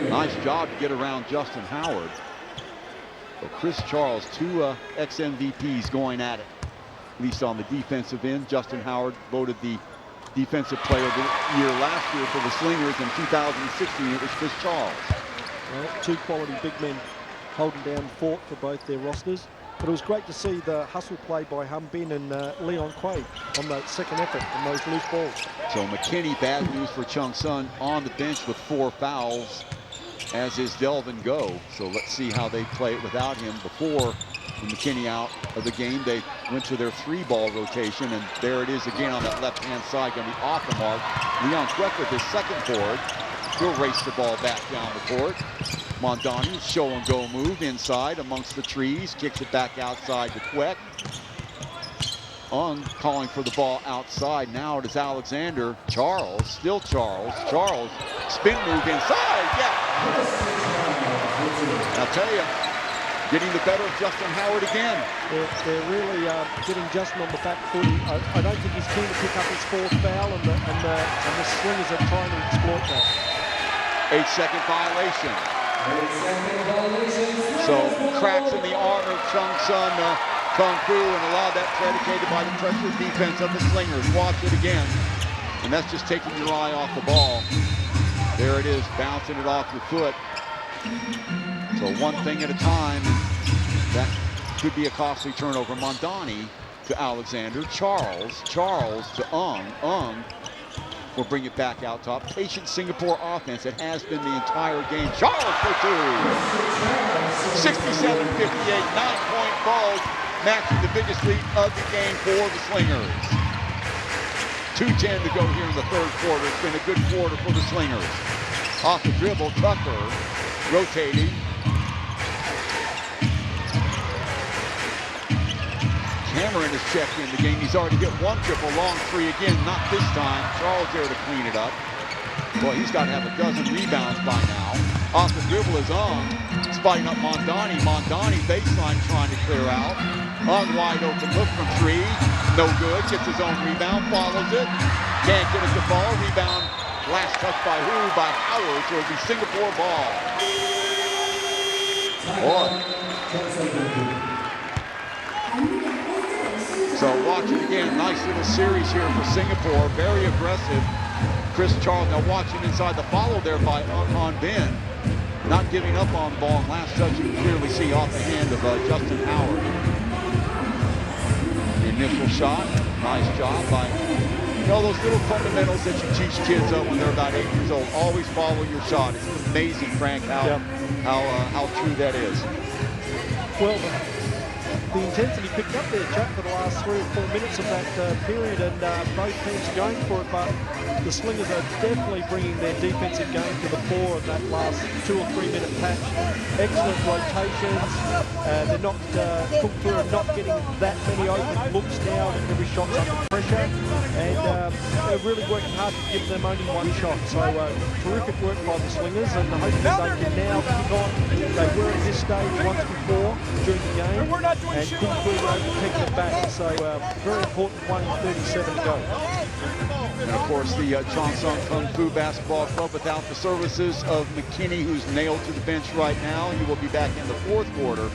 Speaker 1: Nice job to get around Justin Howard. So Chris Charles, 2 ex-MVPs going at it, at least on the defensive end. Justin Howard voted the Defensive Player of the Year last year for the Slingers. In 2016, it was Chris Charles.
Speaker 2: Well, 2 quality big men holding down the fort for both their rosters. But it was great to see the hustle play by Bin and Leon Quaid on the second effort on those loose balls.
Speaker 1: So McKinney, bad news for Chong Sun, on the bench with 4 fouls, as is Delvin Go. So let's see how they play it without him. Before McKinney out of the game, they went to their 3-ball rotation, and there it is again on that left-hand side, going to be off the mark. Leon Queck with his second board. He'll race the ball back down the court. Mondani, show and go move inside amongst the trees, kicks it back outside to Queck. Calling for the ball outside. Now it is Alexander. Charles, still Charles. Charles, spin move inside, yeah. I'll tell you, getting the better of Justin Howard again.
Speaker 2: They're really getting Justin on the back foot. I don't think he's keen to pick up his 4th foul, and the Slingers are trying to exploit that.
Speaker 1: 8-second violation. So cracks in the armor of Chong Sun Kung Fu, and a lot of that predicated by the pressure defense of the Slingers. Watch it again. And that's just taking your eye off the ball. There it is, bouncing it off your foot. So one thing at a time. That could be a costly turnover. Mondani to Alexander. Charles to Ung will bring it back out top. Patient Singapore offense. It has been the entire game. Charles for 2. 67-58, 9-point balls, matching the biggest lead of the game for the Slingers. 2:10 to go here in the 3rd quarter. It's been a good quarter for the Slingers. Off the dribble, Tucker rotating. Cameron has checked in the game. He's already hit 1 triple, long 3 again, not this time. Charles there to clean it up. Well, he's got to have a dozen rebounds by now. Off the dribble is spotting up Mondani. Mondani baseline trying to clear out. Wide open look from 3. No good. Gets his own rebound, follows it. Can't get it to fall. Rebound, last touch by who? By Howard. So it'll be Singapore ball. So watch it again. Nice little series here for Singapore. Very aggressive. Chris Charles now watching inside the follow there by Bin. Not giving up on the ball. And last touch you can clearly see off the hand of Justin Howard. The initial shot. Nice job by, those little fundamentals that you teach kids when they're about 8 years old. Always follow your shot. It's amazing, Frank, how true that is.
Speaker 2: Well, the intensity picked up there, Chuck, for the last 3 or 4 minutes of that period, and both teams are going for it, but the Slingers are definitely bringing their defensive game to the fore in that last 2 or 3 minute patch. Excellent rotations. They're not, Kung Fu are not getting that many open looks now. Every shot's under pressure, and they're really working hard to give them only 1 shot. So terrific work by the Slingers, and hopefully they can now kick on. They were at this stage once before during the game, and Kung Fu were able to take them back. So very important 1:37 to go.
Speaker 1: And of course the Chong Sun Kung Fu Basketball Club without the services of McKinney, who's nailed to the bench right now. He will be back in the 4th quarter,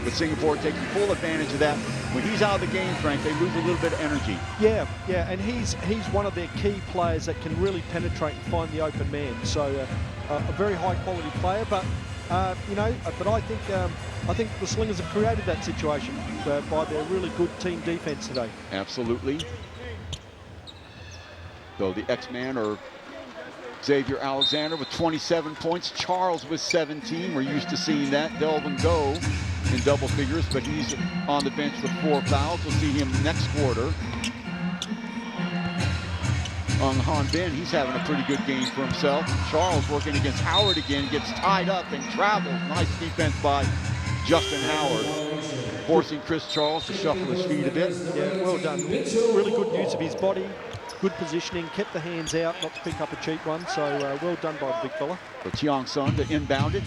Speaker 1: with Singapore taking full advantage of that. When he's out of the game, Frank, they lose a little bit of energy. Yeah,
Speaker 2: and he's one of their key players that can really penetrate and find the open man. So a very high quality player, but but I think the Slingers have created that situation by their really good team defense today.
Speaker 1: Absolutely. So the X-Man or Xavier Alexander with 27 points. Charles with 17. We're used to seeing that. Delvin Go in double figures, but he's on the bench with 4 fouls. We'll see him next quarter. Bin, he's having a pretty good game for himself. Charles working against Howard again, gets tied up and travels. Nice defense by Justin Howard, forcing Chris Charles to shuffle his feet a bit.
Speaker 2: Yeah, well done. Really good use of his body, good positioning, kept the hands out, not to pick up a cheap one. So well done by the big fella.
Speaker 1: For Chong Sun to inbound it.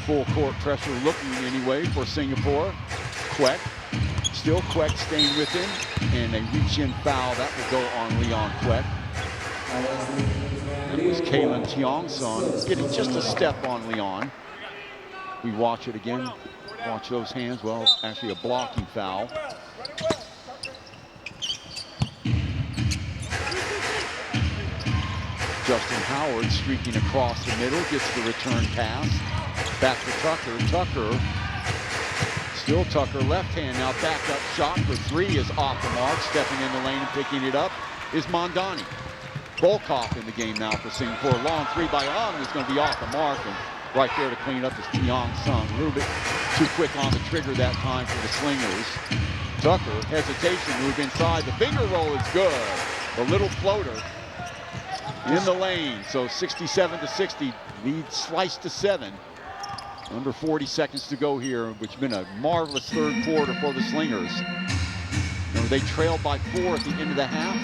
Speaker 1: Full court pressure looking anyway for Singapore. Queck. Still Queck staying with him, and a reach-in foul. That will go on Leon Queck. And it was Kalen Chong Sun getting just a step on Leon. We watch it again. Watch those hands. Well, actually a blocking foul. Justin Howard streaking across the middle, gets the return pass. Back to Tucker. Tucker, still Tucker, left hand now, back up shot for three is off the mark. Stepping in the lane and picking it up is Mondani. Volkov in the game now for Singapore. Long three by Ong is going to be off the mark, and right there to clean it up is Tiong Sung. A little bit too quick on the trigger that time for the Slingers. Tucker, hesitation, move inside. The finger roll is good. The little floater in the lane. So 67-60, lead sliced to 7. Under 40 seconds to go here, which has been a marvelous third quarter for the Slingers. Remember, they trailed by 4 at the end of the half.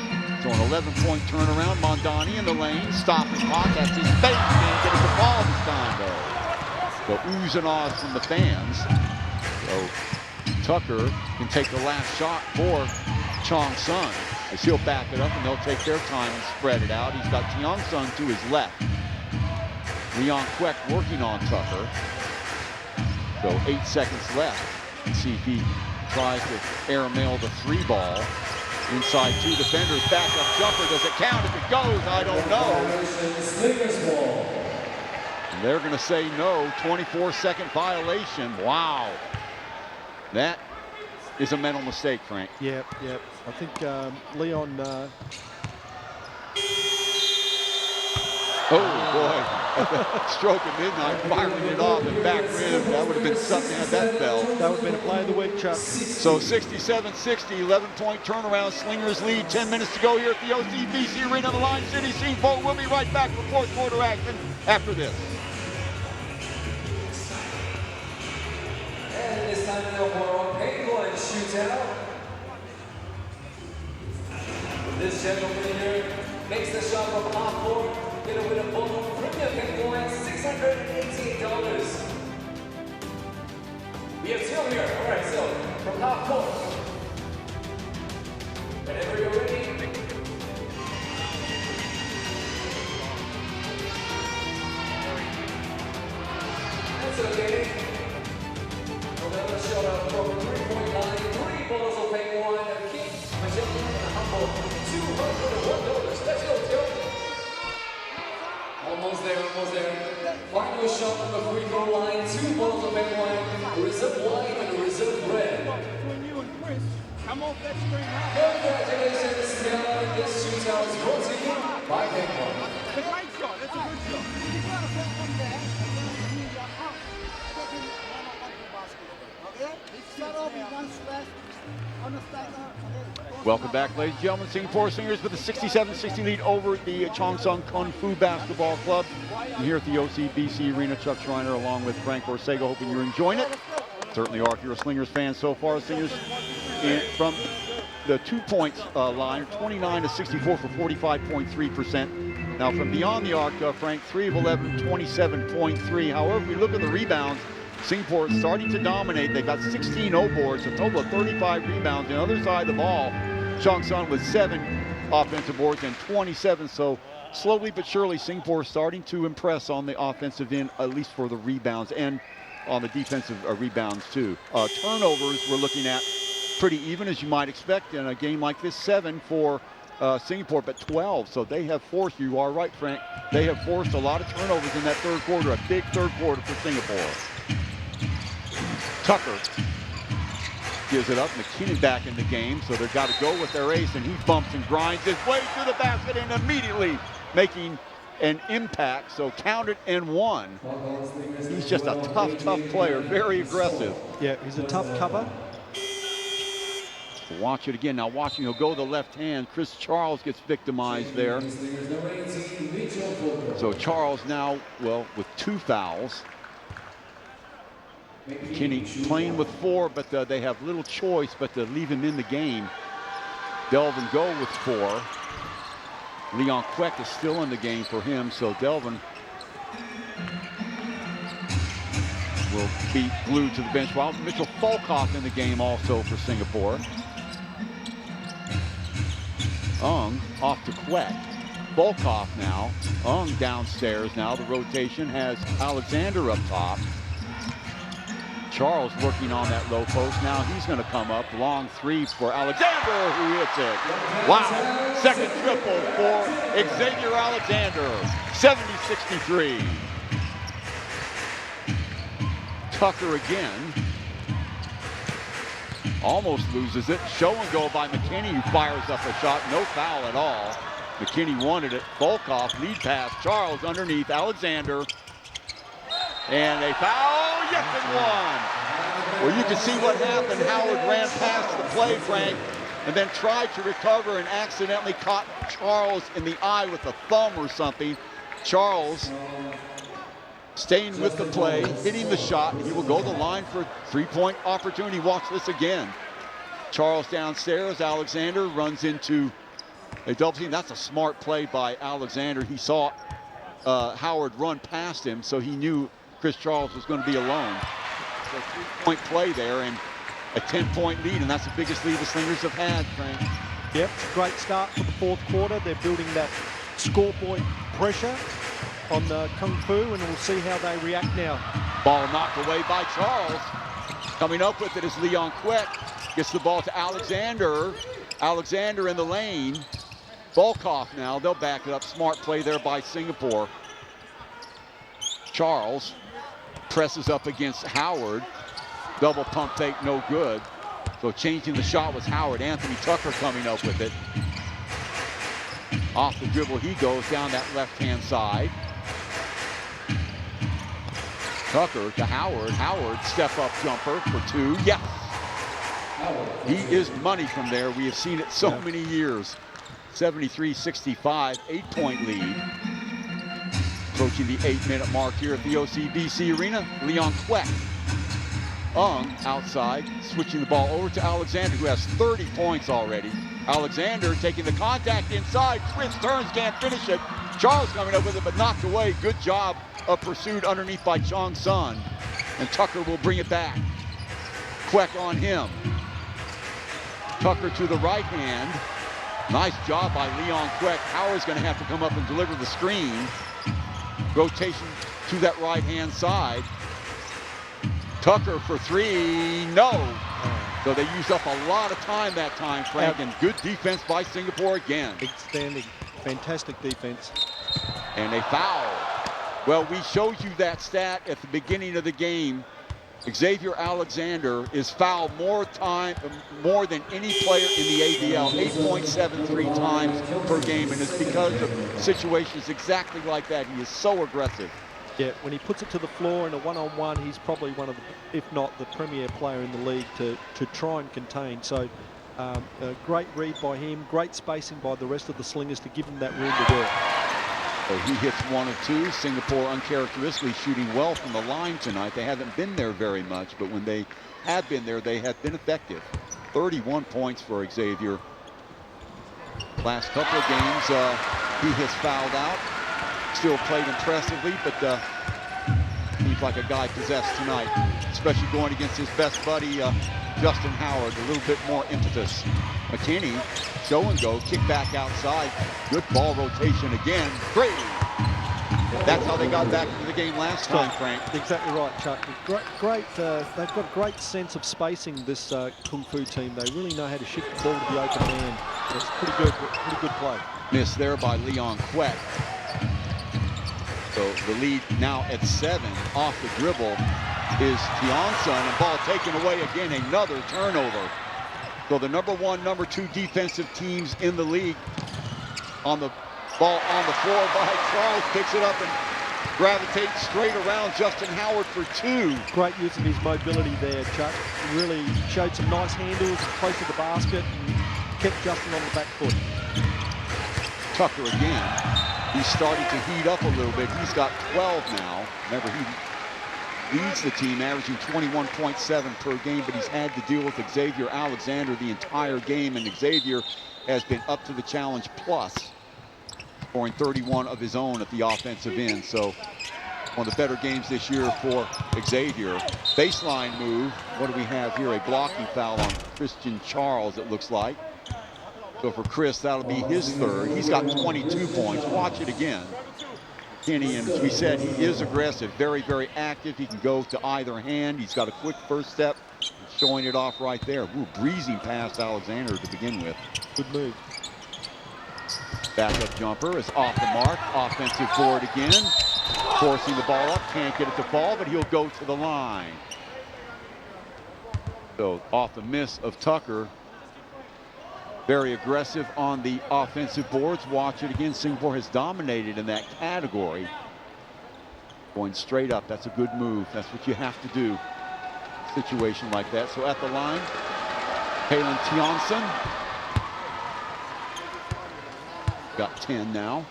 Speaker 1: So an 11-point turnaround. Mondani in the lane, stopping clock. That's his face. Can't get it to fall this time, though. So oohs and ahs from the fans. So Tucker can take the last shot for Chong Sun, as he'll back it up and they'll take their time and spread it out. He's got Tiong Sun to his left. Leon Kwek working on Tucker. So 8 seconds left. Let's see if he tries to airmail the 3 ball. Inside 2 defenders, backup jumper. Does it count? If it goes, I don't know. And they're going to say no. 24-second violation. Wow. That is a mental mistake, Frank.
Speaker 2: Yep. I think Leon...
Speaker 1: Oh, boy. Stroke of midnight, firing it off and back rim. That would have been something had that fell.
Speaker 2: That would have been a play of the week, Chuck.
Speaker 1: So 67-60, 11-point turnaround. Slingers lead, 10 minutes to go here at the OCBC Arena on the Line City Singapore. We'll be right back for fourth quarter action after this.
Speaker 7: And it's time now for our penguin shootout. This gentleman here makes the shot from half court. Gonna win a bundle of premium penguin, $618. We have 2 here. All right, so from half court. Whenever you're ready. That's okay. Another shot out from 3-point line. 3 bottles of penguin. King, Michelle, and a humble $201. Let's go, Joe. Almost there. Final shot from the free throw line. 2 bottles of penguin. Reserve white and reserve red.
Speaker 12: Between you and Chris, come off that screen now.
Speaker 7: Congratulations, Taylor. This shootout is brought to you by Penguin.
Speaker 12: It's a great shot. It's a good shot. You've got to put one there, and then you are up. Put him one on the basket. Okay? Start off with one splash on the stacker.
Speaker 1: Welcome back, ladies and gentlemen. Singapore Slingers with a 67-60 lead over the Chong Sun Kung Fu Basketball Club. And here at the OCBC Arena, Chuck Schreiner along with Frank Orsego, hoping you're enjoying it. Certainly are if you're a Slingers fan so far. Slingers from the 2-point line, 29-64 for 45.3%. Now from beyond the arc, Frank, 3 of 11, 27.3. However, if we look at the rebounds, Singapore is starting to dominate. They've got 16 O-boards, a total of 35 rebounds. On the other side of the ball, Chong Sun with 7 offensive boards and 27. So slowly but surely, Singapore is starting to impress on the offensive end, at least for the rebounds, and on the defensive rebounds too. Turnovers we're looking at pretty even, as you might expect in a game like this. 7 for Singapore, but 12. So they have forced, you are right, Frank, they have forced a lot of turnovers in that third quarter, a big third quarter for Singapore. Tucker gives it up. McKinnon back in the game, so they've got to go with their ace, and he bumps and grinds his way to the basket and immediately making an impact. So count it and 1. He's just a tough player, very aggressive.
Speaker 2: Yeah, he's a tough cover.
Speaker 1: Watch it again. Now watching, he'll go the left hand. Chris Charles gets victimized there. So Charles now, well, with 2 fouls. McKinney playing with 4, but they have little choice but to leave him in the game. Delvin go with 4. Leon Kwek is still in the game for him, so Delvin will be glued to the bench. While Mitchell Volkov in the game also for Singapore. Ung off to Kwek. Volkov now. Ung downstairs now. The rotation has Alexander up top. Charles working on that low post. Now he's going to come up. Long three for Alexander, who hits it. Wow. Second triple for Xavier Alexander. 70-63. Tucker again. Almost loses it. Show and go by McKinney, who fires up a shot. No foul at all. McKinney wanted it. Volkov, lead pass. Charles underneath. Alexander. And a foul. Yes, and one. Well, you can see what happened. Howard ran past the play, Frank, and then tried to recover and accidentally caught Charles in the eye with a thumb or something. Charles staying with the play, hitting the shot. He will go to the line for a three-point opportunity. Watch this again. Charles downstairs. Alexander runs into a double team. That's a smart play by Alexander. He saw Howard run past him, so he knew Chris Charles was going to be alone. So a three-point play there and a 10-point lead, and that's the biggest lead the Slingers have had, Frank.
Speaker 2: Yep, great start for the fourth quarter. They're building that scoreboard pressure on Kung Fu, and we'll see how they react now.
Speaker 1: Ball knocked away by Charles. Coming up with it is Leon Quet. Gets the ball to Alexander. Alexander in the lane. Volkov now, they'll back it up. Smart play there by Singapore. Charles presses up against Howard. Double pump fake, no good. So changing the shot was Howard. Anthony Tucker coming up with it. Off the dribble he goes down that left-hand side. Tucker to Howard. Howard step-up jumper for two. Yes! He is money from there. We have seen it so many years. 73-65, 8-point lead. Approaching the 8-minute mark here at the OCBC Arena. Leon Quet. Outside, switching the ball over to Alexander, who has 30 points already. Alexander taking the contact inside. Chris turns, can't finish it. Charles coming up with it, but knocked away. Good job of pursuit underneath by Chong Sun. And Tucker will bring it back. Quek on him. Tucker to the right hand. Nice job by Leon Quek. Howard's going to have to come up and deliver the screen. Rotation to that right-hand side. Tucker for three, no. So they used up a lot of time that time, Frank, and good defense by Singapore again.
Speaker 2: Outstanding, fantastic defense.
Speaker 1: And a foul. Well, we showed you that stat at the beginning of the game. Xavier Alexander is fouled more than any player in the ABL, 8.73 times per game, and it's because of situations exactly like that. He is so aggressive.
Speaker 2: Yeah, when he puts it to the floor in a one-on-one, he's probably one of the, if not the premier player in the league to try and contain. So a great read by him, great spacing by the rest of the Slingers to give him that room to work.
Speaker 1: So he hits one of two. Singapore uncharacteristically shooting well from the line tonight. They haven't been there very much, but when they have been there, they have been effective. 31 points for Xavier. Last couple of games, he has fouled out. Still played impressively, but seems like a guy possessed tonight, especially going against his best buddy, Justin Howard. A little bit more impetus. McKinney, show and go, kick back outside. Good ball rotation again. Great. That's how they got back into the game last time, Frank.
Speaker 2: Exactly right, Chuck. Great. They've got a great sense of spacing, this Kung Fu team. They really know how to shift the ball to the open man. It's pretty good play.
Speaker 1: Miss there by Leon Quet. So the lead now at 7 off the dribble is Tianson, and ball taken away again, another turnover. So the number 1, number 2 defensive teams in the league on the ball on the floor by Charles, picks it up and gravitates straight around Justin Howard for 2.
Speaker 2: Great use of his mobility there, Chuck. Really showed some nice handles close to the basket and kept Justin on the back foot.
Speaker 1: Tucker again. He's starting to heat up a little bit. He's got 12 now. Remember, he leads the team, averaging 21.7 per game, but he's had to deal with Xavier Alexander the entire game, and Xavier has been up to the challenge plus, scoring 31 of his own at the offensive end. So one of the better games this year for Xavier. Baseline move. What do we have here? A blocking foul on Christian Charles, it looks like. So for Chris, that'll be his 3rd. He's got 22 points. Watch it again. Kenny, and as we said, he is aggressive, very, very active. He can go to either hand. He's got a quick first step, showing it off right there. Ooh, breezing past Alexander to begin with.
Speaker 2: Good move.
Speaker 1: Backup jumper is off the mark. Offensive board again. Forcing the ball up, can't get it to fall, but he'll go to the line. So off the miss of Tucker. Very aggressive on the offensive boards. Watch it again. Singapore has dominated in that category. Going straight up, that's a good move. That's what you have to do. Situation like that. So at the line, Palin Tianson. Got 10 now.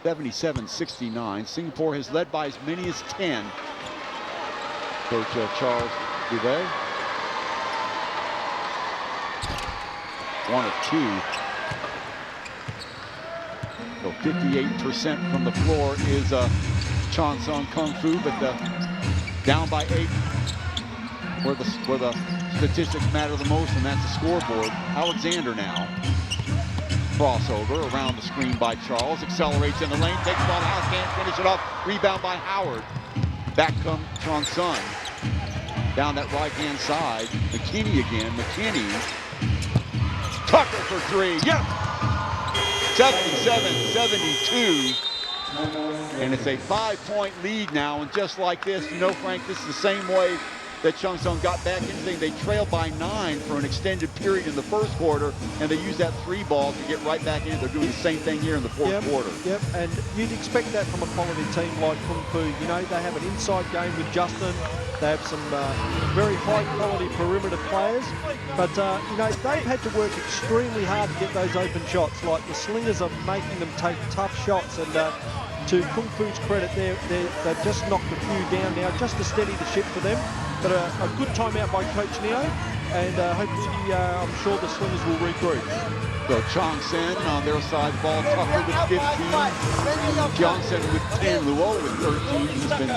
Speaker 1: 77-69. Singapore has led by as many as 10. Coach Charles Bouvet. 1 of 2. So 58% from the floor is Chong Sung Kung Fu, but down by 8 where the statistics matter the most, and that's the scoreboard. Alexander now. Crossover around the screen by Charles. Accelerates in the lane, takes the ball out, can't finish it off. Rebound by Howard. Back comes Chong Sung. Down that right-hand side. McKinney again. McKinney. Tucker for 3. Yep. 77-72. And it's a 5-point lead now. And just like this, you know, Frank, this is the same way that Chong Sung got back into things. They trailed by 9 for an extended period in the first quarter, and they used that 3 ball to get right back in. They're doing the same thing here in the fourth quarter.
Speaker 2: Yep, and you'd expect that from a quality team like Kung Fu. You know, they have an inside game with Justin. They have some very high-quality perimeter players. But, you know, they've had to work extremely hard to get those open shots. Like the Slingers are making them take tough shots. And to Kung Fu's credit, they've just knocked a few down now just to steady the ship for them. But a good timeout by Coach Neo. And hopefully, I'm sure the Slingers will regroup.
Speaker 1: So Chong Sen on their side, ball. Tucker with 15. Chong Sen with 10. Luo with 13. He's been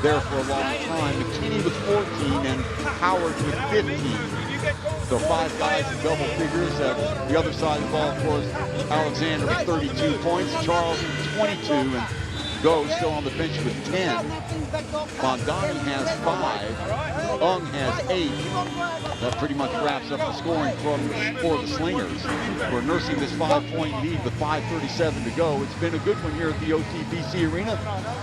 Speaker 1: there for a long time. McKinney with 14 and Howard with 15. So 5 guys in double figures. The other side of the ball, of course, Alexander with 32 points. Charles with 22 and Go still on the bench with 10. Mondani has 5. Ung has 8. That pretty much wraps up the scoring for the Slingers. We're nursing this 5-point lead with 5:37 to go. It's been a good one here at the OTBC Arena.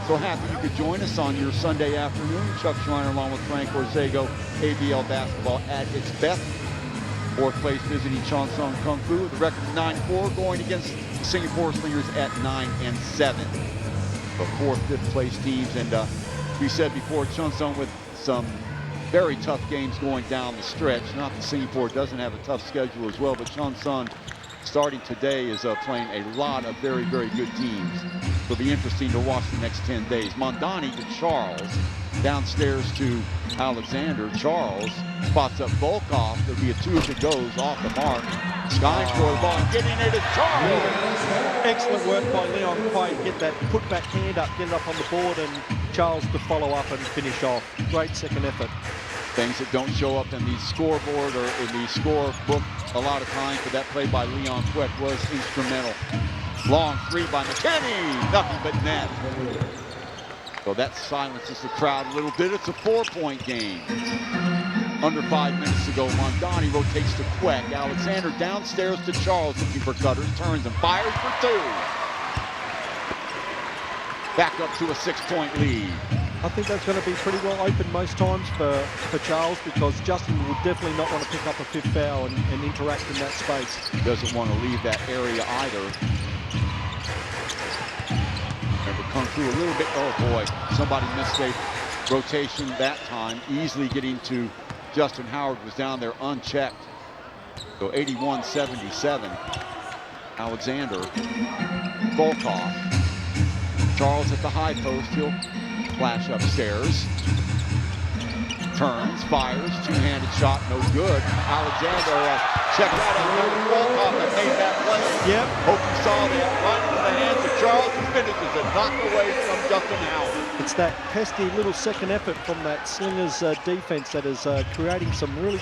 Speaker 1: So happy you could join us on your Sunday afternoon. Chuck Schreiner along with Frank Orzago. ABL basketball at its best. 4th place visiting Chong Sung Kung Fu. The record 9-4 going against the Singapore Slingers at 9-7. The 4th, 5th place teams, and we said before, Chong Sung with some very tough games going down the stretch. Not that Singapore doesn't have a tough schedule as well, but Chong Sung starting today is playing a lot of very, very good teams. It'll be interesting to watch the next 10 days. Mondani to Charles, downstairs to Alexander. Charles spots up Volkov. There'll be a 2 if it goes off the mark. Skying for the ball, getting it is Charles.
Speaker 2: Excellent work by Leon Quay. Get that put back hand up, get it up on the board, and Charles to follow up and finish off. Great second effort.
Speaker 1: Things that don't show up in the scoreboard or in the score book a lot of times, but that play by Leon Quay was instrumental. Long 3 by McKinney, nothing but net. So that silences the crowd a little bit. It's a 4-point game. Under 5 minutes to go. Mondani rotates to Queck. Alexander downstairs to Charles looking for cutters. Turns and fires for 2. Back up to a 6-point lead.
Speaker 2: I think that's going to be pretty well open most times for Charles, because Justin will definitely not want to pick up a 5th foul and interact in that space.
Speaker 1: Doesn't want to leave that area either. Remember, Kung Fu a little bit. Oh boy, somebody missed a rotation that time. Easily getting to Justin Howard, was down there unchecked. So 81-77. Alexander. Volkov. Charles at the high post. He'll flash upstairs. Turns, fires, 2-handed shot, no good. Alexander, check that out. Volkov that made that play.
Speaker 2: Yep.
Speaker 1: Hope you saw that. Right into the hands of Charles, who finishes it, knocked away from Justin Howard.
Speaker 2: It's that pesky little second effort from that Slingers defense that is creating some really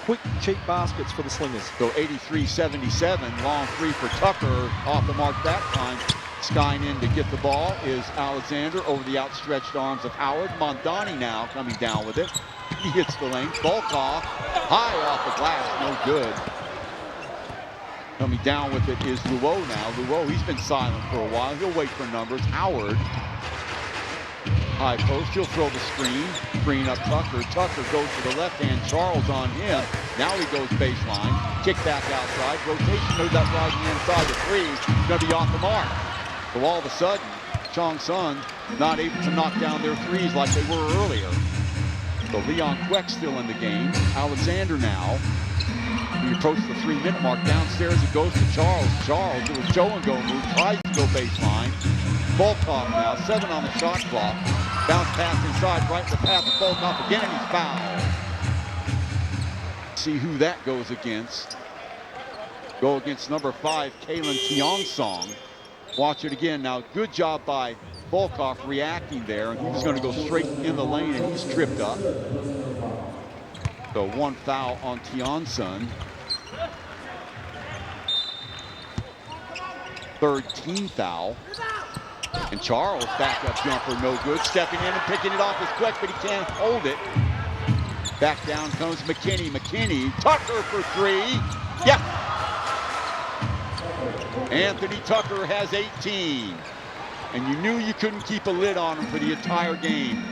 Speaker 2: quick, cheap baskets for the Slingers.
Speaker 1: So 83-77, long 3 for Tucker, off the mark that time. Skying in to get the ball is Alexander over the outstretched arms of Howard. Mondani now coming down with it. He hits the lane. Volkov high off the glass, no good. Coming down with it is Luo now. Luo, he's been silent for a while. He'll wait for numbers. Howard, high post. He'll throw the screen. Screen up Tucker. Tucker goes to the left hand. Charles on him. Now he goes baseline. Kick back outside. Rotation to that right hand side. The three going to be off the mark. So all of a sudden, Chong Sun not able to knock down their threes like they were earlier. So Leon Queck still in the game. Alexander now. We approach the 3-minute mark. Downstairs it goes to Charles. Charles, it was Joe and go move. Tries to go baseline. Volkov now, 7 on the shot clock. Bounce pass inside, right in the path of Volkov again, and he's fouled. See who that goes against. Go against number 5, Kalen Tiansong. Watch it again. Now, good job by Volkov reacting there. And he was going to go straight in the lane, and he's tripped up. So 1 foul on Tiansong. Third team foul. And Charles, backup jumper, no good. Stepping in and picking it off is quick, but he can't hold it. Back down comes McKinney. McKinney, Tucker for 3. Yeah. Anthony Tucker has 18. And you knew you couldn't keep a lid on him for the entire game.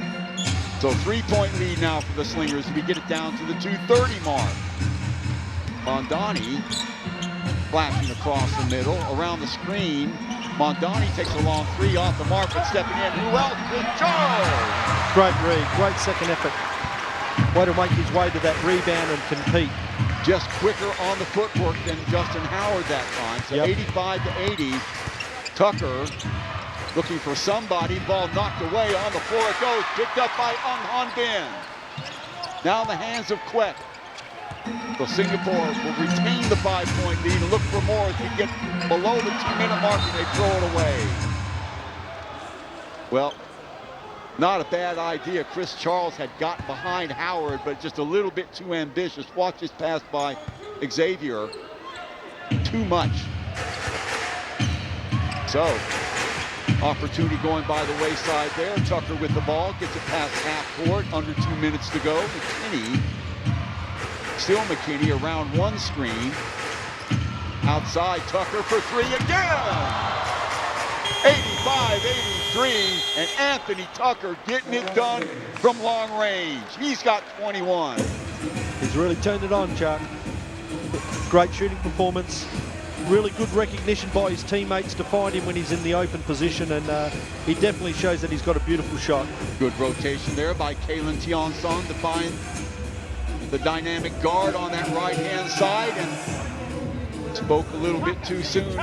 Speaker 1: So 3-point lead now for the Slingers. We get it down to the 2:30 mark. Mondani flashing across the middle, around the screen. Mondani takes a long 3 off the mark, but stepping in. Who else? It's Charles!
Speaker 2: Great read, great second effort. Way to make his way to that rebound and compete.
Speaker 1: Just quicker on the footwork than Justin Howard that time. So 85 to 80. Tucker looking for somebody. Ball knocked away on the floor. It goes. Picked up by Han Bin. Now in the hands of Queck. So Singapore will retain the 5-point lead and look for more as we get below the 2-minute mark and they throw it away. Well, not a bad idea. Chris Charles had got behind Howard, but just a little bit too ambitious. Watch this pass by Xavier. Too much. So, opportunity going by the wayside there. Tucker with the ball, gets it past half court, under 2 minutes to go. McKinney, still McKinney around one screen. Outside, Tucker for 3 again! 85-83, and Anthony Tucker getting it done from long range. He's got 21.
Speaker 2: He's really turned it on, Chuck. Great shooting performance. Really good recognition by his teammates to find him when he's in the open position, and he definitely shows that he's got a beautiful shot.
Speaker 1: Good rotation there by Kalen Tiansong to find the dynamic guard on that right-hand side, and spoke a little bit too soon.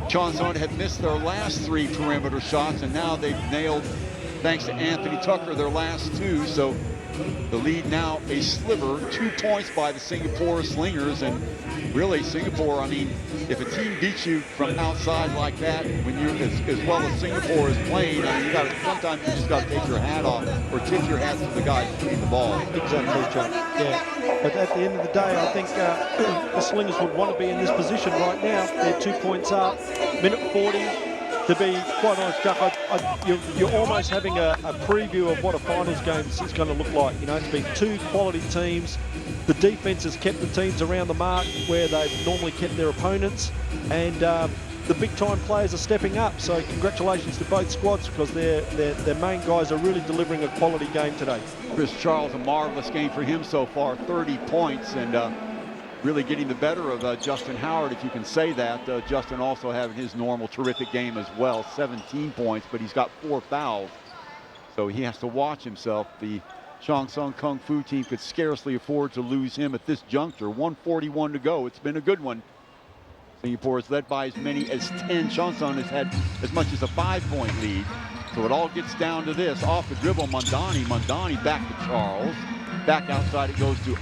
Speaker 1: Chong had missed their last 3 perimeter shots, and now they've nailed, thanks to Anthony Tucker, their last 2. So the lead now a sliver, 2 points by the Singapore Slingers. And really, Singapore, I mean, if a team beats you from outside like that, when you're as well as Singapore is playing, I mean, sometimes you just got to take your hat off or tip your hat to the guys shooting the ball.
Speaker 2: Exactly, Chuck. Yeah. But at the end of the day, I think the Slingers would want to be in this position right now. They're 2 points up, minute 40. To be quite honest, Chuck, you're almost having a preview of what a finals game is going to look like. You know, it's been 2 quality teams. The defense has kept the teams around the mark where they've normally kept their opponents, and the big-time players are stepping up. So congratulations to both squads, because their main guys are really delivering a quality game today.
Speaker 1: Chris Charles, a marvelous game for him so far, 30 points, and really getting the better of Justin Howard, if you can say that. Justin also having his normal terrific game as well, 17 points, but he's got 4 fouls. So he has to watch himself. The Chong Sun Kung Fu team could scarcely afford to lose him at this juncture. 1:41 to go. It's been a good one. Singapore is led by as many as 10. Chong Sun has had as much as a 5-point lead. So it all gets down to this. Off the dribble, Mondani. Mondani back to Charles. Back outside it goes to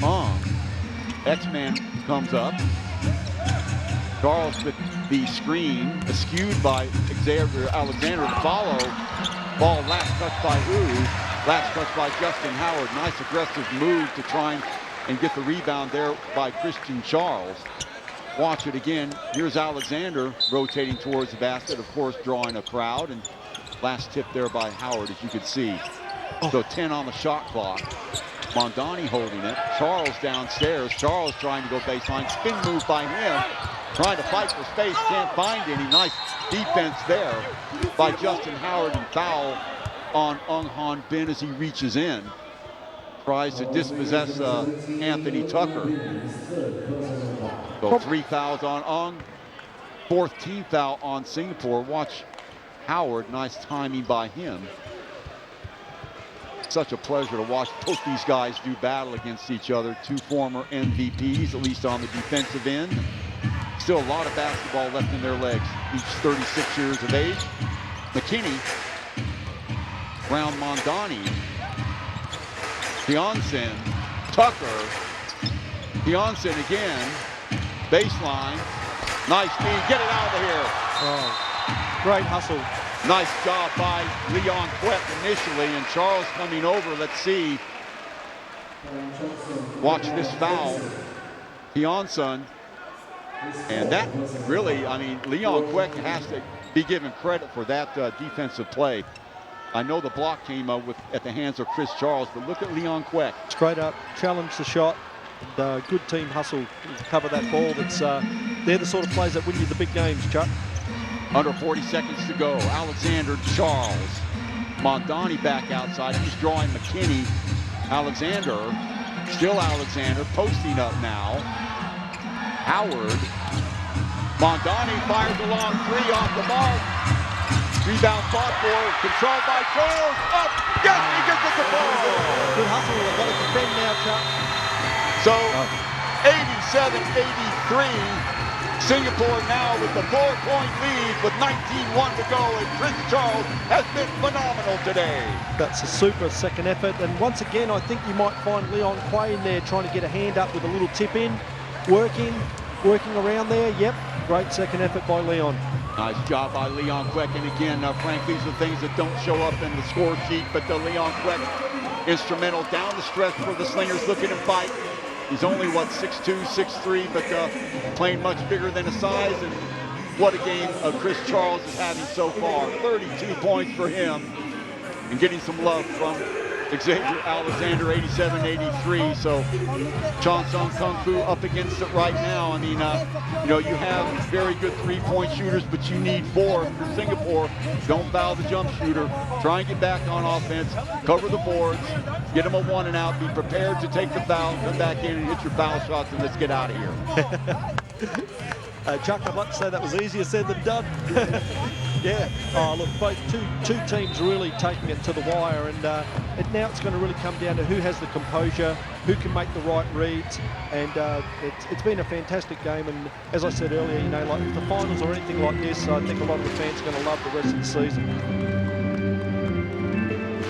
Speaker 1: X-Man comes up. Charles with the screen, eschewed by Xavier Alexander to follow. Ball last touch by who? Last touch by Justin Howard. Nice aggressive move to try and get the rebound there by Christian Charles. watch it again. Here's Alexander rotating towards the basket, of course, drawing a crowd. And last tip there by Howard, as you can see. So 10 on the shot clock. Mondani holding it. Charles downstairs. Charles trying to go baseline. Spin move by him. Trying to fight for space. Can't find any. Nice defense there by Justin Howard, and foul on Ung Han Bin as he reaches in. Tries to dispossess Anthony Tucker. So 3 fouls on Ung. 4th team foul on Singapore. Watch Howard. Nice timing by him. Such a pleasure to watch both these guys do battle against each other. 2 former MVPs, at least on the defensive end. Still a lot of basketball left in their legs. Each 36 years of age. McKinney, Brown, Mondani, Bjornsen, Tucker, Bjornsen again, baseline, nice speed, get it out of here.
Speaker 2: Oh, great hustle.
Speaker 1: Nice job by Leon Quet initially, and Charles coming over. Let's see. Watch this foul. Bjornsen. And that really, I mean, Leon Quet has to be given credit for that defensive play. I know the block came at the hands of Chris Charles, but look at Leon Quet.
Speaker 2: Straight up, challenge the shot. And, good team hustle to cover that ball. They're the sort of plays that win you the big games, Chuck.
Speaker 1: Under 40 seconds to go. Alexander, Charles. Mondani back outside. He's drawing McKinney. Alexander, still Alexander, posting up now. Howard. Mondani fires a long 3 off the mark. Rebound fought for, controlled by Charles. Up, yes, he gets it the ball.
Speaker 2: Good hustle, they've got to defend now, Chuck.
Speaker 1: So, 87-83. Singapore now with the 4-point lead with 19-1 to go, and Chris Charles has been phenomenal today.
Speaker 2: That's a super second effort, and once again I think you might find Leon Quay in there trying to get a hand up with a little tip in, working around there. Yep, great second effort by Leon.
Speaker 1: Nice job by Leon Quek, and again, frankly, these are things that don't show up in the score sheet, but Leon Quek instrumental down the stretch for the Slingers, looking to fight. He's only, what, 6'2", 6'3", but playing much bigger than his size. And what a game Chris Charles is having so far. 32 points for him, and getting some love from Xavier Alexander, 87-83. So Chong Kung Fu up against it right now. I mean, you know, you have very good three-point shooters, but you need 4 for Singapore. Don't foul the jump shooter. Try and get back on offense. Cover the boards. Get them a 1 and out. Be prepared to take the foul. Come back in and hit your foul shots, and let's get out of here.
Speaker 2: Chuck, I'd like to say that was easier said than done. Yeah. Oh, look, both two teams really taking it to the wire, and now it's going to really come down to who has the composure, who can make the right reads, and it's been a fantastic game. And as I said earlier, you know, like the finals or anything like this, I think a lot of the fans are going to love the rest of the season.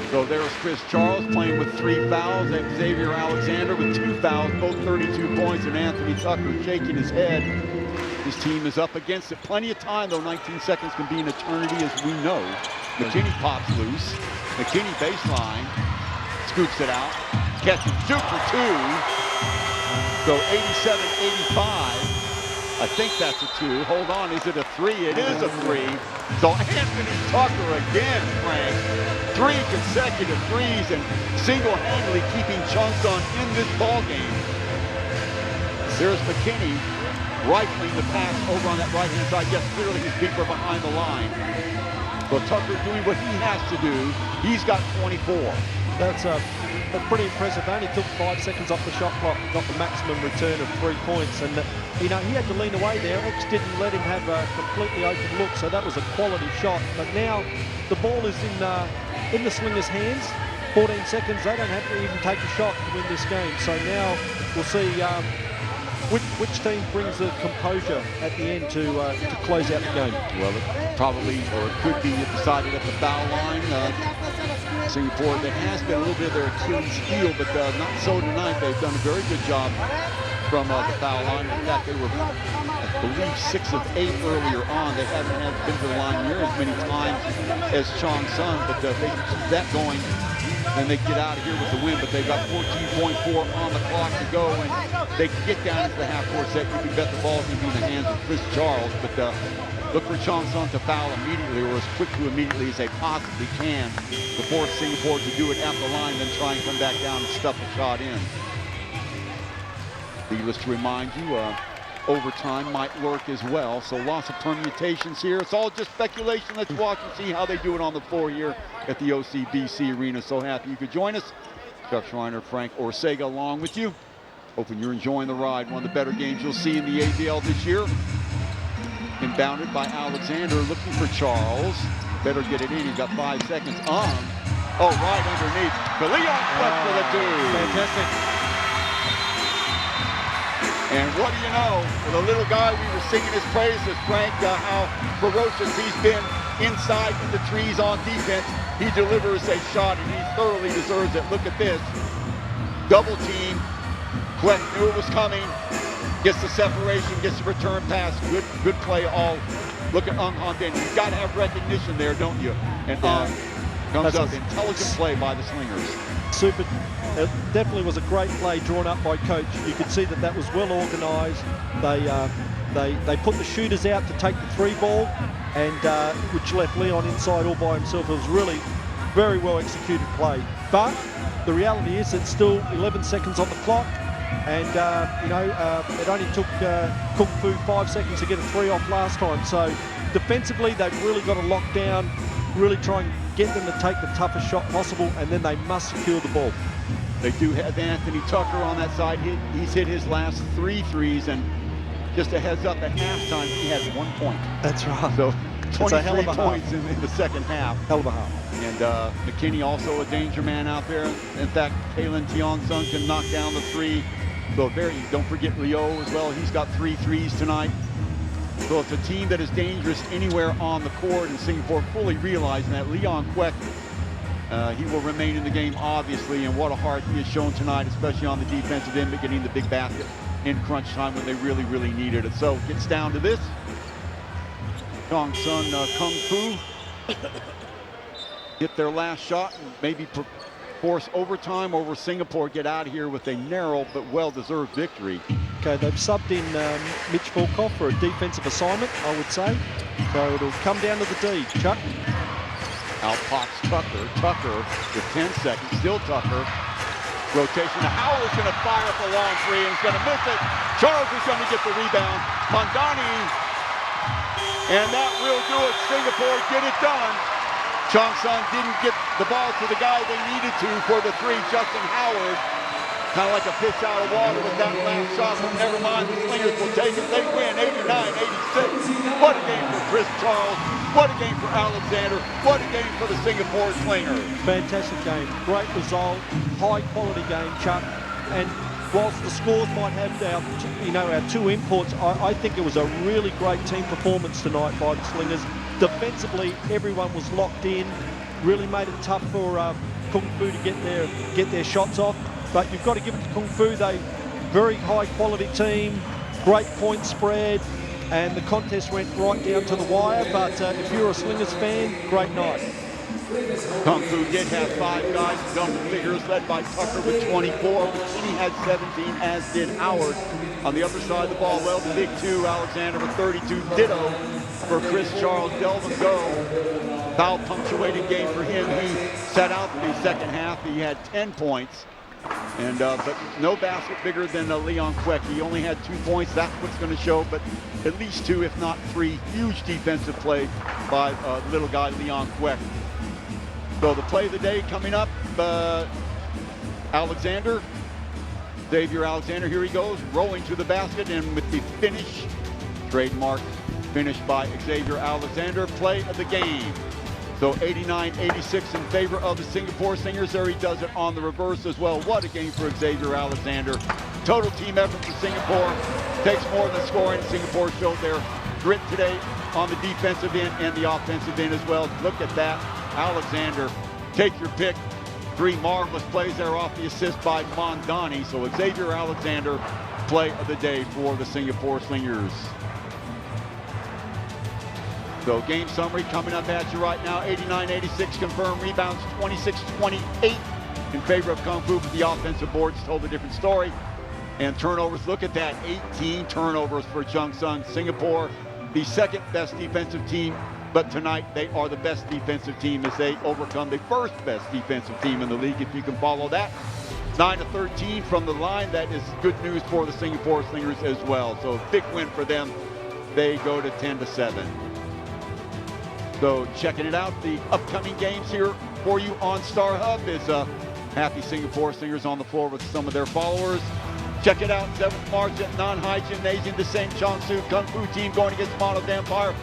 Speaker 1: So there's Chris Charles playing with 3 fouls, and Xavier Alexander with 2 fouls, both 32 points, and Anthony Tucker shaking his head. His team is up against it. Plenty of time, though. 19 seconds can be an eternity, as we know. McKinney pops loose. McKinney baseline. Scoops it out. Catch and shoot for 2. So 87-85. I think that's a 2. Hold on, is it a 3? It is a 3. So Anthony Tucker again, Frank. 3 consecutive threes, and single-handedly keeping Chong in this ball game. There's McKinney rifling the pass over on that right-hand side. Yes, clearly his feet were behind the line. But Tucker doing what he has to do. He's got 24.
Speaker 2: That's pretty impressive. They only took 5 seconds off the shot clock, got the maximum return of 3 points. And, you know, he had to lean away there. X didn't let him have a completely open look, so that was a quality shot. But now the ball is in the Slingers' hands. 14 seconds, they don't have to even take a shot to win this game. So now we'll see which team brings the composure at the end to close out the game.
Speaker 1: Well, it probably, or it could be decided at the foul line. Singapore, that has been a little bit of their Achilles heel, but not so tonight. They've done a very good job from the foul line. In fact, they were believe 6 of 8 earlier on. They haven't been to the line near as many times as Chong Sun, but they keep that going, and they get out of here with the win. But they've got 14.4 on the clock to go, and they can get down into the half-court set. You can bet the ball's going to be in the hands of Chris Charles, but look for Chong Sun to foul immediately, or as quick to immediately as they possibly can, to force Singapore to do it at the line, then try and come back down and stuff the shot in. Needless to remind you, overtime might work as well, so lots of permutations here. It's all just speculation. Let's watch and see how they do it on the floor here at the OCBC Arena. So happy you could join us. Chuck Schreiner, Frank Ortega along with you. Hoping you're enjoying the ride. One of the better games you'll see in the ABL this year. Inbounded by Alexander, looking for Charles. Better get it in. He's got 5 seconds on. Oh, right underneath. The Leon for the 2.
Speaker 2: Fantastic.
Speaker 1: And what do you know, for the little guy, we were singing his praises, Frank, how ferocious he's been inside in the trees on defense. He delivers a shot, and he thoroughly deserves it. Look at this. Double team. Quek knew it was coming. Gets the separation, gets the return pass. Good play all. Look at Ung Han Din. You've got to have recognition there, don't you? And comes up. Intelligent play by the Slingers.
Speaker 2: Super. It definitely was a great play drawn up by coach. You could see that was well organised. They put the shooters out to take the 3 ball, and which left Leon inside all by himself. It was really very well executed play. But the reality is it's still 11 seconds on the clock, and it only took Kung Fu 5 seconds to get a 3 off last time. So defensively, they've really got to lock down, really try and get them to take the toughest shot possible, and then they must secure the ball.
Speaker 1: They do have Anthony Tucker on that side. He's hit his last 3 threes, and just a heads up, at halftime he had 1 point.
Speaker 2: That's right.
Speaker 1: So 23
Speaker 2: points
Speaker 1: points in the second half.
Speaker 2: Hell of a half.
Speaker 1: And McKinney also a danger man out there. In fact, Kalen Tiong-Sung can knock down the 3. So don't forget Leo as well. He's got 3 threes tonight. So it's a team that is dangerous anywhere on the court, and Singapore fully realizing that. Leon Quek, he will remain in the game, obviously, and what a heart he has shown tonight, especially on the defensive end, but getting the big basket in crunch time when they really, really needed it. So it gets down to this. Chong Sun Kung Fu hit their last shot and maybe force overtime over Singapore, get out of here with a narrow but well-deserved victory.
Speaker 2: Okay, they've subbed in Mitch Fulkoff for a defensive assignment, I would say. So it'll come down to the D. Chuck.
Speaker 1: Out pops Tucker. Tucker with 10 seconds. Still Tucker. Rotation. Howard's going to fire up a long 3 and he's going to miss it. Charles is going to get the rebound. Mandani. And that will do it. Singapore get it done. Chong Sun didn't get the ball to the guy they needed to for the 3, Justin Howard. Kind of like a fish out of water with that last shot, but never mind, the Slingers will take it. They win 89-86. What a game for Chris Charles. What a game for Alexander. What a game for the Singapore Slingers.
Speaker 2: Fantastic game. Great result. High quality game, Chuck. And whilst the scores might have our 2 imports, I think it was a really great team performance tonight by the Slingers. Defensively, everyone was locked in. Really made it tough for Kung Fu to get their shots off. But you've got to give it to Kung Fu. They very high quality team, great point spread, and the contest went right down to the wire. But if you're a Slingers fan, great night.
Speaker 1: Kung Fu did have 5 guys, double figures, led by Tucker with 24. McKinney had 17, as did Howard. On the other side of the ball, well, the big 2, Alexander with 32. Ditto for Chris Charles. Delvin Go. Foul punctuated game for him. He set out for the second half. He had 10 points. And but no basket bigger than Leon Quek. He only had 2 points. That's what's going to show, but at least 2, if not 3, huge defensive play by little guy Leon Quek. So the play of the day coming up, Alexander, Xavier Alexander, here he goes, rolling to the basket, and with the finish, trademark finish by Xavier Alexander, play of the game. So 89-86 in favor of the Singapore Slingers. There he does it on the reverse as well. What a game for Xavier Alexander. Total team effort for Singapore. Takes more than scoring. Singapore showed their grit today on the defensive end and the offensive end as well. Look at that. Alexander, take your pick. 3 marvelous plays there off the assist by Mondani. So Xavier Alexander, play of the day for the Singapore Slingers. So game summary coming up at you right now. 89-86 confirmed rebounds, 26-28 in favor of Kung Fu, but the offensive boards told a different story. And turnovers, look at that, 18 turnovers for Chong Sun. Singapore, the second best defensive team, but tonight they are the best defensive team as they overcome the first best defensive team in the league, if you can follow that. 9-13 from the line. That is good news for the Singapore Slingers as well. So big win for them. They go to 10-7. So checking it out, the upcoming games here for you on Star Hub is happy Singapore Slingers on the floor with some of their followers. Check it out, 7th March at Non-High Gymnasium, the same Chongsu Kung Fu team going against Mono Vampire.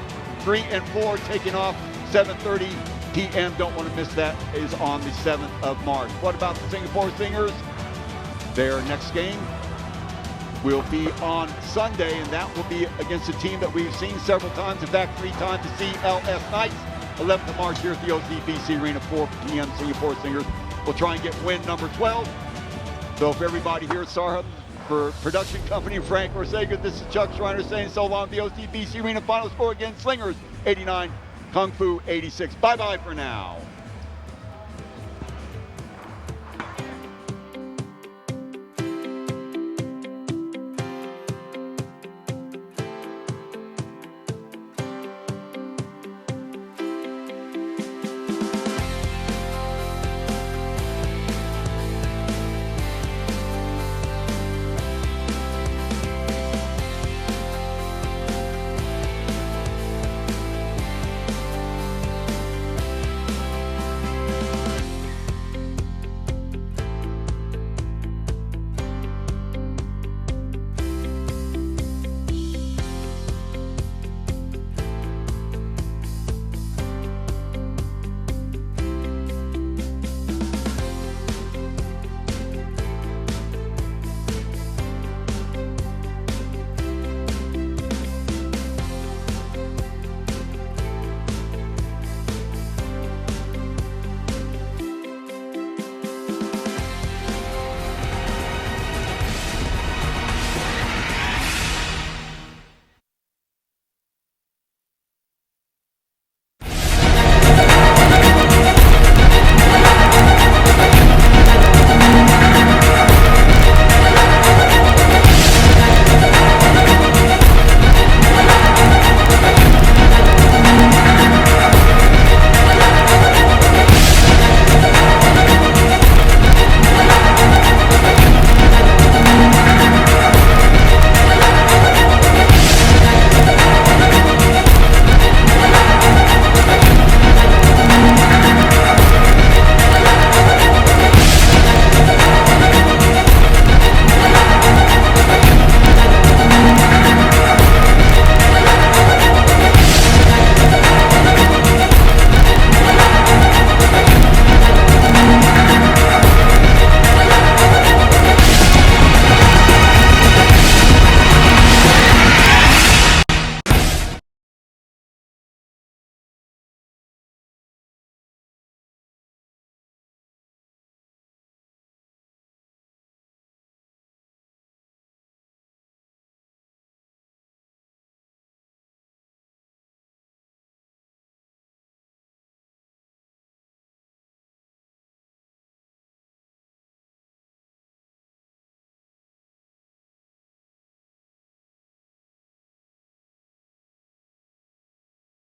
Speaker 1: 3 and 4 taking off 7:30 p.m. Don't want to miss that. Is on the 7th of March. What about the Singapore Slingers? Their next game will be on Sunday, and that will be against a team that we've seen several times, in fact 3 times, the CLS Knights. 11th of March here at the OCBC Arena, 4 p.m. Singapore Slingers will try and get win number 12. So for everybody here at Star Hub, for production company Frank Ortega, this is Chuck Schreiner saying so long. The OCBC Arena final score again, Slingers 89, Kung Fu 86. Bye-bye for now.